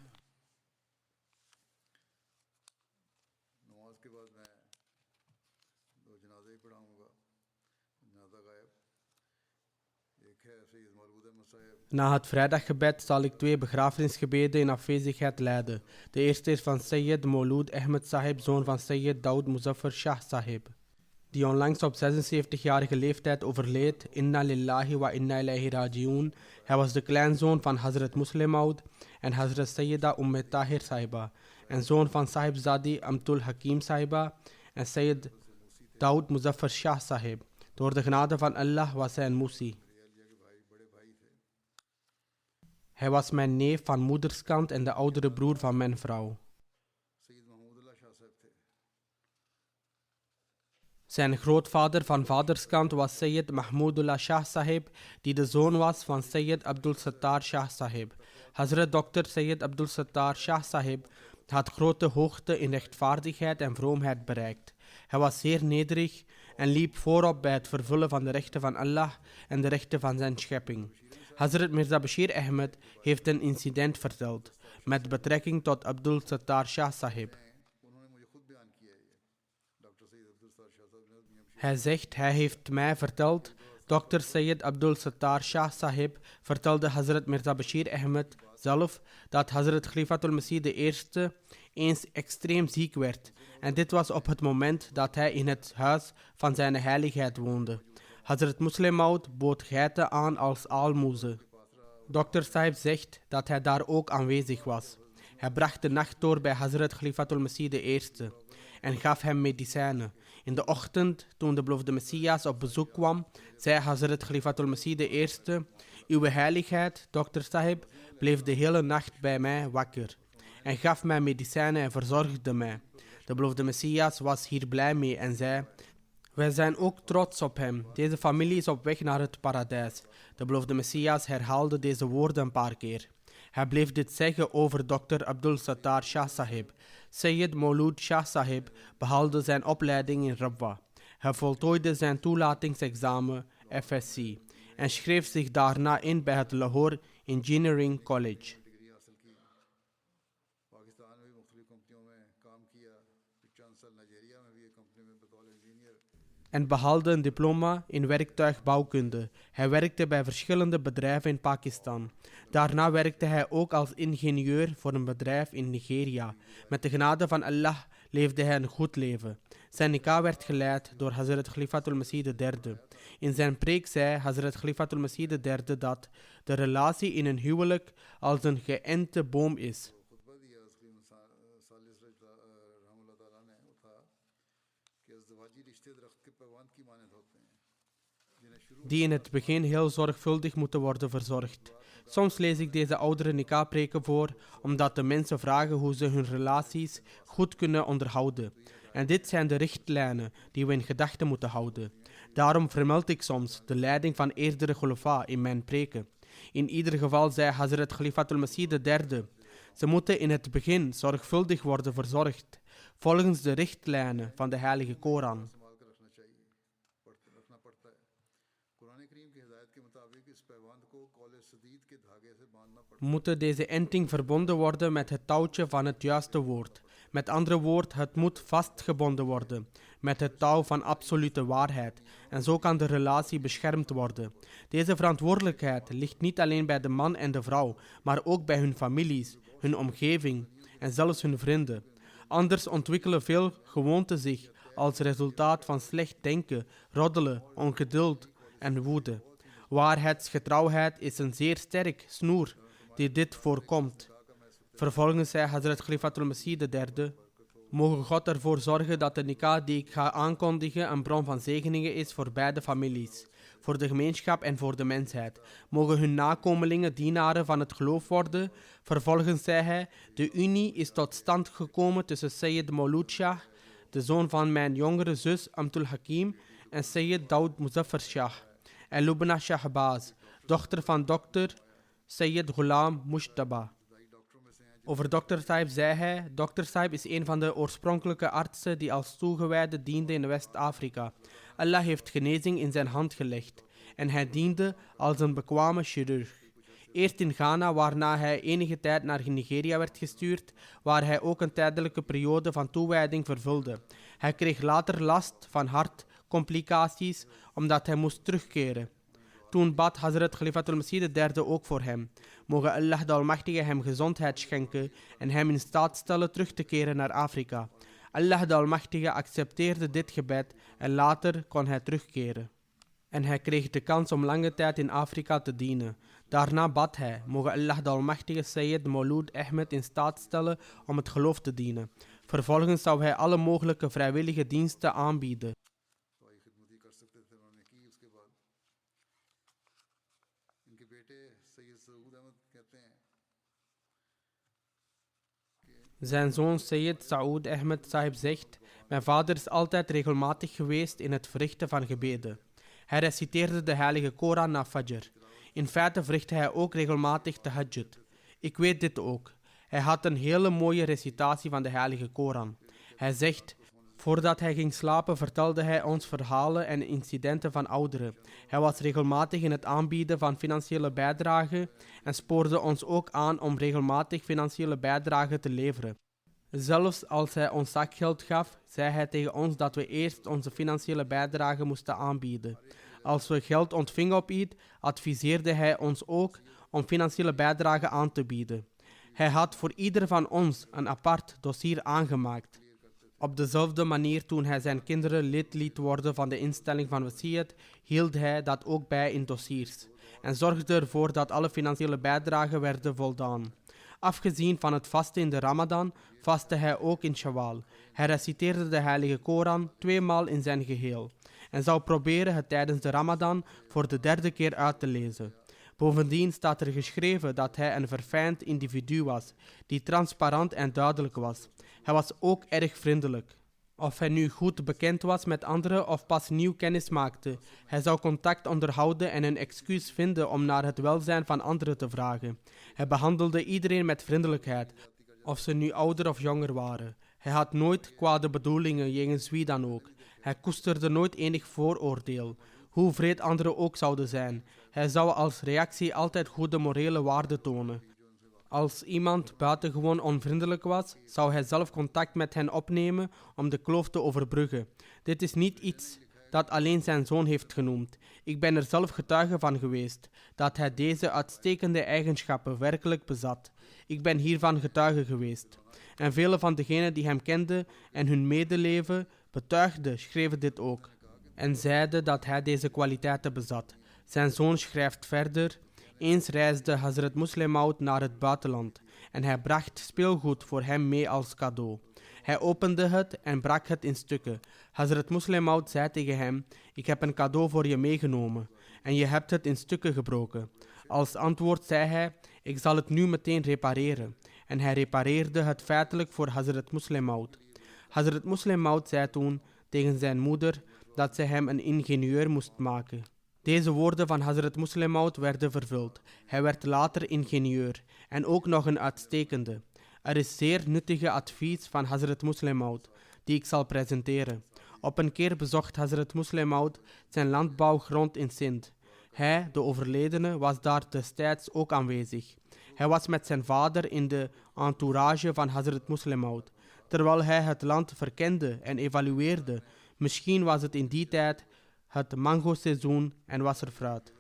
Na het vrijdaggebed zal ik 2 begrafenisgebeden in afwezigheid leiden. De eerste is van Sayyid Maulud Ahmed Sahib, zoon van Sayyid Daud Muzaffar Shah Sahib, die onlangs op 76-jarige leeftijd overleed. Inna lillahi wa inna ilaihi raji'un. Hij was de kleinzoon van Hazrat Muslim Maud en Hazrat Sayyida Tahir Sahiba en zoon van Sahib Zadi Amtul Hakim Sahiba en Sayyid Daud Muzaffar Shah Sahib. Door de genade van Allah was hij een Musi. Hij was mijn neef van moederskant en de oudere broer van mijn vrouw. Syed महमूदुल्लाह शाह साहब थे। Zijn grootvader van vaderskant was Sayyid Mahmudullah Shah Sahib, die de zoon was van Sayyid Abdul Sattar Shah Sahib. Hazrat Dr. Sayyid Abdul Sattar Shah Sahib had grote hoogte in rechtvaardigheid en vroomheid bereikt. Hij was zeer nederig en liep voorop bij het vervullen van de rechten van Allah en de rechten van zijn schepping. Hazrat Mirza Bashir Ahmed heeft een incident verteld met betrekking tot Abdul Sattar Shah Sahib. उन्होंने मुझे खुद बयान किया है ये डॉक्टर सैयद अब्दुल सत्तार शाह साहब ने मियां Bashir Hij zegt, hij heeft mij verteld, Dr. Sayyid Abdul Sattar Shah Sahib vertelde Hazrat Mirza Bashir Ahmed zelf dat Hazrat Khalifatul Masih I eens extreem ziek werd. En dit was op het moment dat hij in het huis van zijn heiligheid woonde. Hazrat Muslim Maud bood geiten aan als aalmoezen. Dr. Sahib zegt dat hij daar ook aanwezig was. Hij bracht de nacht door bij Hazrat Khalifatul Masih I en gaf hem medicijnen. In de ochtend, toen de beloofde Messias op bezoek kwam, zei Hazrat Khalifatul Masih I: Uw heiligheid, Dr. Sahib, bleef de hele nacht bij mij wakker en gaf mij medicijnen en verzorgde mij. De beloofde Messias was hier blij mee en zei: Wij zijn ook trots op hem. Deze familie is op weg naar het paradijs. De beloofde Messias herhaalde deze woorden een paar keer. Hij bleef dit zeggen over Dr. Abdul Sattar Shah Sahib. Sayyid Maulud Shah Sahib behaalde zijn opleiding in Rabwa. Hij voltooide zijn toelatingsexamen FSC en schreef zich daarna in bij het Lahore Engineering College. Degree हासिल की पाकिस्तान में भी मुख्तलिफ कंपनियों में काम किया फिर चंद साल नाइजीरिया में भी एक कंपनी में बतौर engineer En behaalde een diploma in werktuigbouwkunde. Hij werkte bij verschillende bedrijven in Pakistan. Daarna werkte hij ook als ingenieur voor een bedrijf in Nigeria. Met de genade van Allah leefde hij een goed leven. Zijn nikah werd geleid door Hazrat Khalifatul Masih III. In zijn preek zei Hazrat Khalifatul Masih III dat de relatie in een huwelijk als een geënte boom is. खुतबा दिया तकरीबन सालिस रहमतुल्लाह ताला ने वो था कि अज़दवाजी रिश्ते दरख्त के पैवान की मानद होते हैं जिन्हें शुरू Die in het begin heel zorgvuldig moeten worden verzorgd. Soms lees ik deze oudere nikah-preken voor, omdat de mensen vragen hoe ze hun relaties goed kunnen onderhouden. En dit zijn de richtlijnen die we in gedachten moeten houden. Daarom vermeld ik soms de leiding van eerdere khulafa in mijn preken. In ieder geval zei Hazrat Khalifatul Masih III: Ze moeten in het begin zorgvuldig worden verzorgd, volgens de richtlijnen van de Heilige Koran. संभाल कर रखना चाहिए रखना पड़ता है कुरान करीम की हिदायत के मुताबिक इस पैबंद को कौल सदीद के धागे से बांधना पड़ता Moeten deze enting verbonden worden met het touwtje van het juiste woord. Met andere woorden, het moet vastgebonden worden met het touw van absolute waarheid. En zo kan de relatie beschermd worden. Deze verantwoordelijkheid ligt niet alleen bij de man en de vrouw, maar ook bij hun families, hun omgeving en zelfs hun vrienden. Anders ontwikkelen veel gewoonten zich als resultaat van slecht denken, roddelen, ongeduld en woede. Waarheidsgetrouwheid is een zeer sterk snoer die dit voorkomt. Vervolgens zei Hazrat Khalifatul Masih III: Mogen God ervoor zorgen dat de nikah die ik ga aankondigen een bron van zegeningen is voor beide families, voor de gemeenschap en voor de mensheid. Mogen hun nakomelingen dienaren van het geloof worden. Vervolgens zei hij: De unie is tot stand gekomen tussen Sayyid Maulud Shah, de zoon van mijn jongere zus Amtul Hakim, en Sayyid Daud Muzaffar Shah en Lubna Shahbaz, dochter van dokter Sayyid Ghulam Mushtaba. Over Dr. Sahib zei hij: Dr. Sahib is een van de oorspronkelijke artsen die als toegewijde diende in West-Afrika. Allah heeft genezing in zijn hand gelegd en hij diende als een bekwame chirurg. Eerst in Ghana, waarna hij enige tijd naar Nigeria werd gestuurd, waar hij ook een tijdelijke periode van toewijding vervulde. Hij kreeg later last van hartcomplicaties omdat hij moest terugkeren. Toen bad Hazrat Khalifatul Masih III ook voor hem. Mogen Allah de Almachtige hem gezondheid schenken en hem in staat stellen terug te keren naar Afrika. Allah de Almachtige accepteerde dit gebed en later kon hij terugkeren. En hij kreeg de kans om lange tijd in Afrika te dienen. Daarna bad hij: mogen Allah de Almachtige Sayyid Maulud Ahmed in staat stellen om het geloof te dienen. Vervolgens zou hij alle mogelijke vrijwillige diensten aanbieden. दवाई खिदमती कर सकते थे उन्होंने की उसके बाद इनके बेटे सैयद सऊद अहमद कहते हैं Zijn zoon Sayyid Saoud Ahmed Sahib zegt: mijn vader is altijd regelmatig geweest in het verrichten van gebeden. Hij reciteerde de heilige Koran na Fajr. In feite verrichtte hij ook regelmatig tahajjud. Ik weet dit ook. Hij had een hele mooie recitatie van de heilige Koran. Hij zegt: voordat hij ging slapen vertelde hij ons verhalen en incidenten van ouderen. Hij was regelmatig in het aanbieden van financiële bijdragen en spoorde ons ook aan om regelmatig financiële bijdragen te leveren. Zelfs als hij ons zakgeld gaf, zei hij tegen ons dat we eerst onze financiële bijdrage moesten aanbieden. Als we geld ontvingen op Eid, adviseerde hij ons ook om financiële bijdrage aan te bieden. Hij had voor ieder van ons een apart dossier aangemaakt. Op dezelfde manier, toen hij zijn kinderen lid liet worden van de instelling van Wasiyat, hield hij dat ook bij in dossiers en zorgde ervoor dat alle financiële bijdragen werden voldaan. Afgezien van het vasten in de Ramadan, vastte hij ook in Shawwal. Hij reciteerde de heilige Koran 2 maal in zijn geheel en zou proberen het tijdens de Ramadan voor de 3e keer uit te lezen. Bovendien staat er geschreven dat hij een verfijnd individu was, die transparant en duidelijk was. Hij was ook erg vriendelijk. Of hij nu goed bekend was met anderen of pas nieuw kennis maakte, hij zou contact onderhouden en een excuus vinden om naar het welzijn van anderen te vragen. Hij behandelde iedereen met vriendelijkheid, of ze nu ouder of jonger waren. Hij had nooit kwade bedoelingen jegens wie dan ook. Hij koesterde nooit enig vooroordeel, hoe wreed anderen ook zouden zijn. Hij zou als reactie altijd goede morele waarden tonen. Als iemand buitengewoon onvriendelijk was, zou hij zelf contact met hen opnemen om de kloof te overbruggen. Dit is niet iets dat alleen zijn zoon heeft genoemd. Ik ben er zelf getuige van geweest, dat hij deze uitstekende eigenschappen werkelijk bezat. Ik ben hiervan getuige geweest. En vele van degenen die hem kenden en hun medeleven betuigden, schreven dit ook. En zeiden dat hij deze kwaliteiten bezat. Zijn zoon schrijft verder: eens reisde Hazrat Muslim Maud naar het buitenland en hij bracht speelgoed voor hem mee als cadeau. Hij opende het en brak het in stukken. Hazrat Muslim Maud zei tegen hem: ik heb een cadeau voor je meegenomen en je hebt het in stukken gebroken. Als antwoord zei hij: ik zal het nu meteen repareren. En hij repareerde het feitelijk voor Hazrat Muslim Maud. Hazrat Muslim Maud zei toen tegen zijn moeder dat zij hem een ingenieur moest maken. Deze woorden van Hazrat Muslim Maud werden vervuld. Hij werd later ingenieur en ook nog een uitstekende. Er is zeer nuttige advies van Hazrat Muslim Maud, die ik zal presenteren. Op een keer bezocht Hazrat Muslim Maud zijn landbouwgrond in Sindh. Hij, de overledene, was daar destijds ook aanwezig. Hij was met zijn vader in de entourage van Hazrat Muslim Maud, terwijl hij het land verkende en evalueerde. Misschien was het in die tijd het mango-seizoen en was er fruit.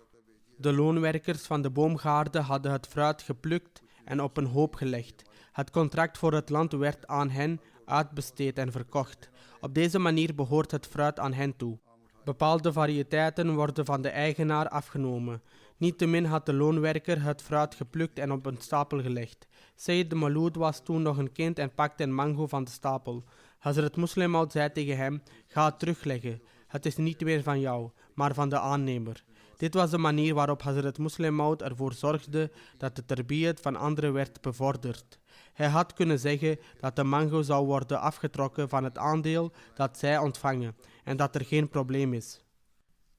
De loonwerkers van de boomgaarden hadden het fruit geplukt en op een hoop gelegd. Het contract voor het land werd aan hen uitbesteed en verkocht. Op deze manier behoort het fruit aan hen toe. Bepaalde variëteiten worden van de eigenaar afgenomen. Niettemin had de loonwerker het fruit geplukt en op een stapel gelegd. Sayyid Maloud was toen nog een kind en pakte een mango van de stapel. Hazrat Muslim Maud zei tegen hem: ga het terugleggen. Het is niet meer van jou, maar van de aannemer. Dit was de manier waarop Hazrat Muslim Maud ervoor zorgde dat de tarbiyat van anderen werd bevorderd. Hij had kunnen zeggen dat de mango zou worden afgetrokken van het aandeel dat zij ontvangen en dat er geen probleem is.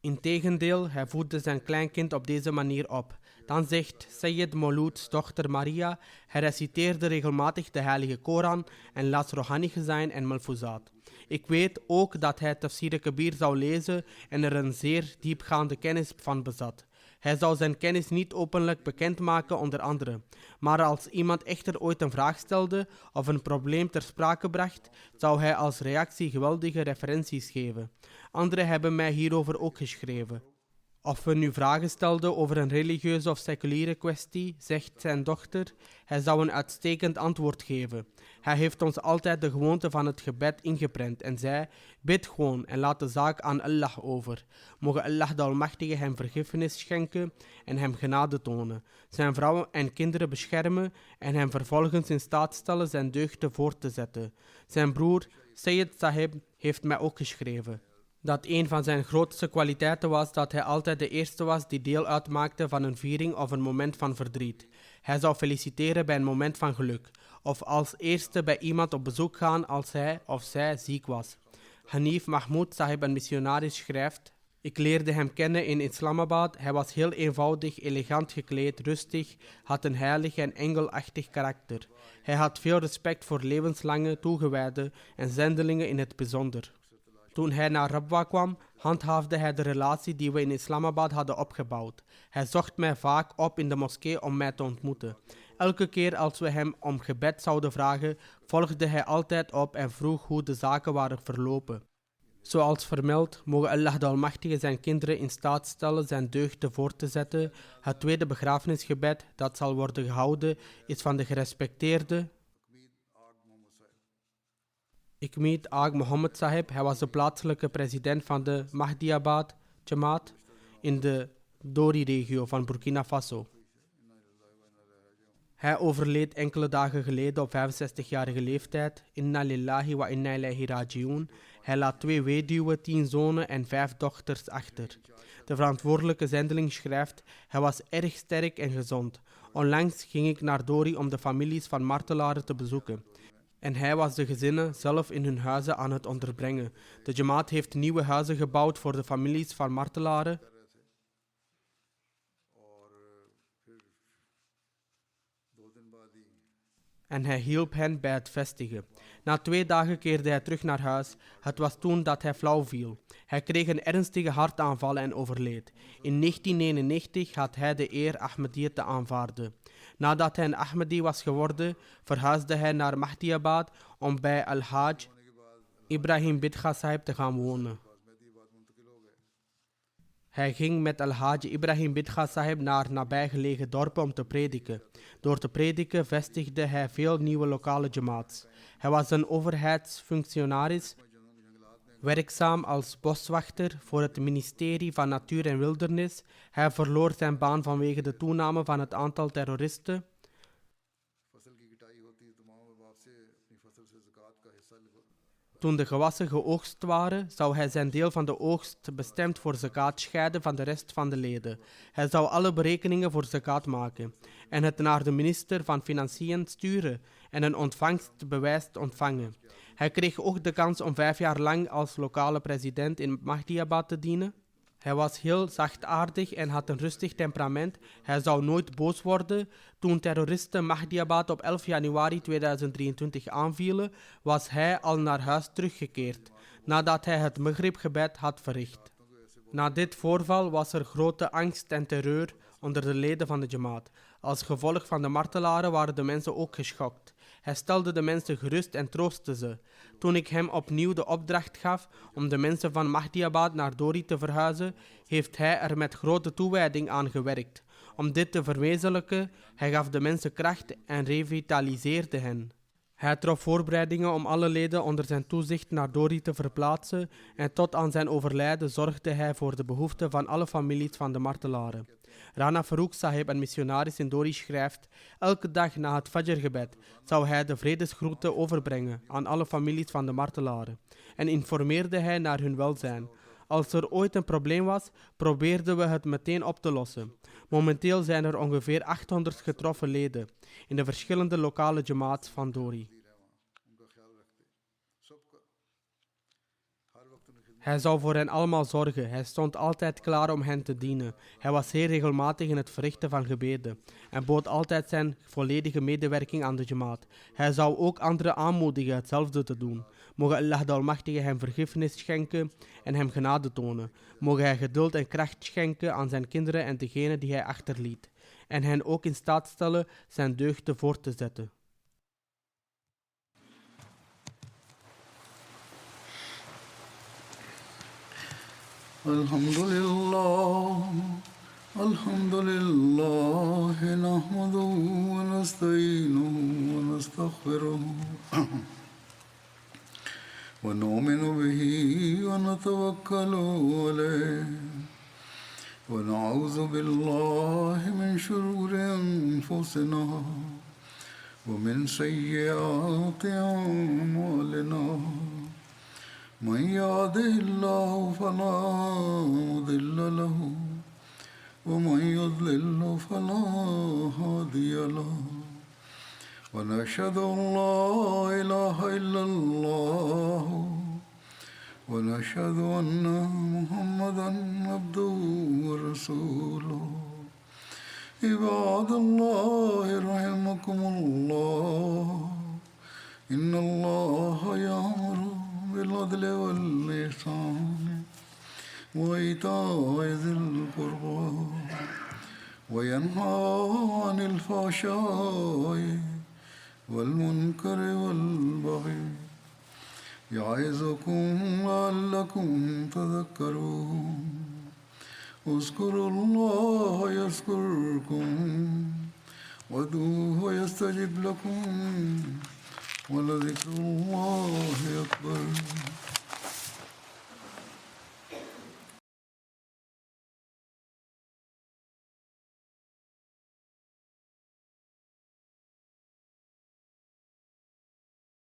Integendeel, hij voedde zijn kleinkind op deze manier op. Dan zegt Sayyid Maloud's dochter Maria: hij reciteerde regelmatig de heilige Koran en las Rohani Gezain en Malfuzat. Ik weet ook dat hij Tafsir Kabir zou lezen en er een zeer diepgaande kennis van bezat. Hij zou zijn kennis niet openlijk bekendmaken onder anderen. Maar als iemand echter ooit een vraag stelde of een probleem ter sprake bracht, zou hij als reactie geweldige referenties geven. Anderen hebben mij hierover ook geschreven. Of we nu vragen stelden over een religieuze of seculiere kwestie, zegt zijn dochter, hij zou een uitstekend antwoord geven. Hij heeft ons altijd de gewoonte van het gebed ingeprent en zei: bid gewoon en laat de zaak aan Allah over. Mogen Allah de Almachtige hem vergiffenis schenken en hem genade tonen, zijn vrouwen en kinderen beschermen en hem vervolgens in staat stellen zijn deugden voort te zetten. Zijn broer Sayyid Sahib heeft mij ook geschreven dat een van zijn grootste kwaliteiten was dat hij altijd de eerste was die deel uitmaakte van een viering of een moment van verdriet. Hij zou feliciteren bij een moment van geluk. of als eerste bij iemand op bezoek gaan als hij of zij ziek was. Hanif Mahmoud Sahib, een missionaris, schrijft: ik leerde hem kennen in Islamabad. Hij was heel eenvoudig, elegant gekleed, rustig, had een heilig en engelachtig karakter. Hij had veel respect voor levenslange toegewijden en zendelingen in het bijzonder. Toen hij naar Rabwa kwam, handhaafde hij de relatie die we in Islamabad hadden opgebouwd. Hij zocht mij vaak op in de moskee om mij te ontmoeten. Elke keer als we hem om gebed zouden vragen, volgde hij altijd op en vroeg hoe de zaken waren verlopen. Zoals vermeld, mogen Allah de Almachtige zijn kinderen in staat stellen zijn deugden voor te zetten. Het tweede begrafenisgebed dat zal worden gehouden is van de gerespecteerde Ikmeet Aag Mohammed Sahib. Hij was de plaatselijke president van de Mahdiabad Jamaat in de Dori-regio van Burkina Faso. Hij overleed enkele dagen geleden op 65-jarige leeftijd. Inna lillahi wa inna ilaihi raji'un. Hij laat 2 weduwen, 10 zonen en 5 dochters achter. De verantwoordelijke zendeling schrijft: hij was erg sterk en gezond. Onlangs ging ik naar Dori om de families van martelaren te bezoeken. En hij was de gezinnen zelf in hun huizen aan het onderbrengen. De Jamaat heeft nieuwe huizen gebouwd voor de families van martelaren. En hij hielp hen bij het vestigen. Na 2 dagen keerde hij terug naar huis. Het was toen dat hij flauw viel. Hij kreeg een ernstige hartaanval en overleed. In 1999 had hij de eer Ahmadiyyat te aanvaarden. Nadat hij een Ahmadi was geworden, verhuisde hij naar Mahdiabad om bij Al-Hajj Ibrahim Bidgha Sahib te gaan wonen. Hij ging met Al-Hajj Ibrahim Bidgha Sahib naar nabijgelegen dorpen om te prediken. Door te prediken vestigde hij veel nieuwe lokale jamaats. Hij was een overheidsfunctionaris, werkzaam als boswachter voor het ministerie van Natuur en Wildernis. Hij verloor zijn baan vanwege de toename van het aantal terroristen. Toen de gewassen geoogst waren, zou hij zijn deel van de oogst bestemd voor zakat scheiden van de rest van de leden. Hij zou alle berekeningen voor zakat maken en het naar de minister van Financiën sturen en een ontvangstbewijs ontvangen. Hij kreeg ook de kans om 5 jaar lang als lokale president in Mahdiabad te dienen. Hij was heel zachtaardig en had een rustig temperament. Hij zou nooit boos worden. Toen terroristen Mahdiabad op 11 januari 2023 aanvielen, was hij al naar huis teruggekeerd, nadat hij het Maghrib-gebed had verricht. Na dit voorval was er grote angst en terreur onder de leden van de Jamaat. Als gevolg van de martelaren waren de mensen ook geschokt. Hij stelde de mensen gerust en troostte ze. Toen ik hem opnieuw de opdracht gaf om de mensen van Mahdiabad naar Dori te verhuizen, heeft hij er met grote toewijding aan gewerkt. Om dit te verwezenlijken, hij gaf de mensen kracht en revitaliseerde hen. Hij trof voorbereidingen om alle leden onder zijn toezicht naar Dori te verplaatsen en tot aan zijn overlijden zorgde hij voor de behoeften van alle families van de martelaren. Rana Farooq Sahib, een missionaris in Dori, schrijft: elke dag na het Fajr-gebed zou hij de vredesgroeten overbrengen aan alle families van de martelaren en informeerde hij naar hun welzijn. Als er ooit een probleem was, probeerden we het meteen op te lossen. Momenteel zijn er ongeveer 800 getroffen leden in de verschillende lokale jamaats van Dori. Hij zou voor hen allemaal zorgen. Hij stond altijd klaar om hen te dienen. Hij was zeer regelmatig in het verrichten van gebeden en bood altijd zijn volledige medewerking aan de jamaat. Hij zou ook anderen aanmoedigen hetzelfde te doen. Mogen Allah de Almachtige hem vergiffenis schenken en hem genade tonen. Mogen hij geduld en kracht schenken aan zijn kinderen en degenen die hij achterliet. En hen ook in staat stellen zijn deugden voor te zetten. Alhamdulillah, nahmaduhu wa nasta'inuhu wa nastaghfiruhu wa nu'minu bihi wa natawakkalu alayhi wa na'udhu billahi min shururi anfusina wa min sayyiati a'malina. من يهده الله فلا مضل له ومن يضلل فلا هادي له ونشهد أن لا إله إلا الله ونشهد أن محمدا عبده ورسوله عباد الله رحمكم الله إن الله يأمر بالعدل والإحسان وإيتاء ذي القربى وينهى عن الفحشاء والمنكر والبغي يعظكم لعلكم تذكرون اذكروا الله يذكركم وادعوه يستجب لكم ولذكر الله أكبر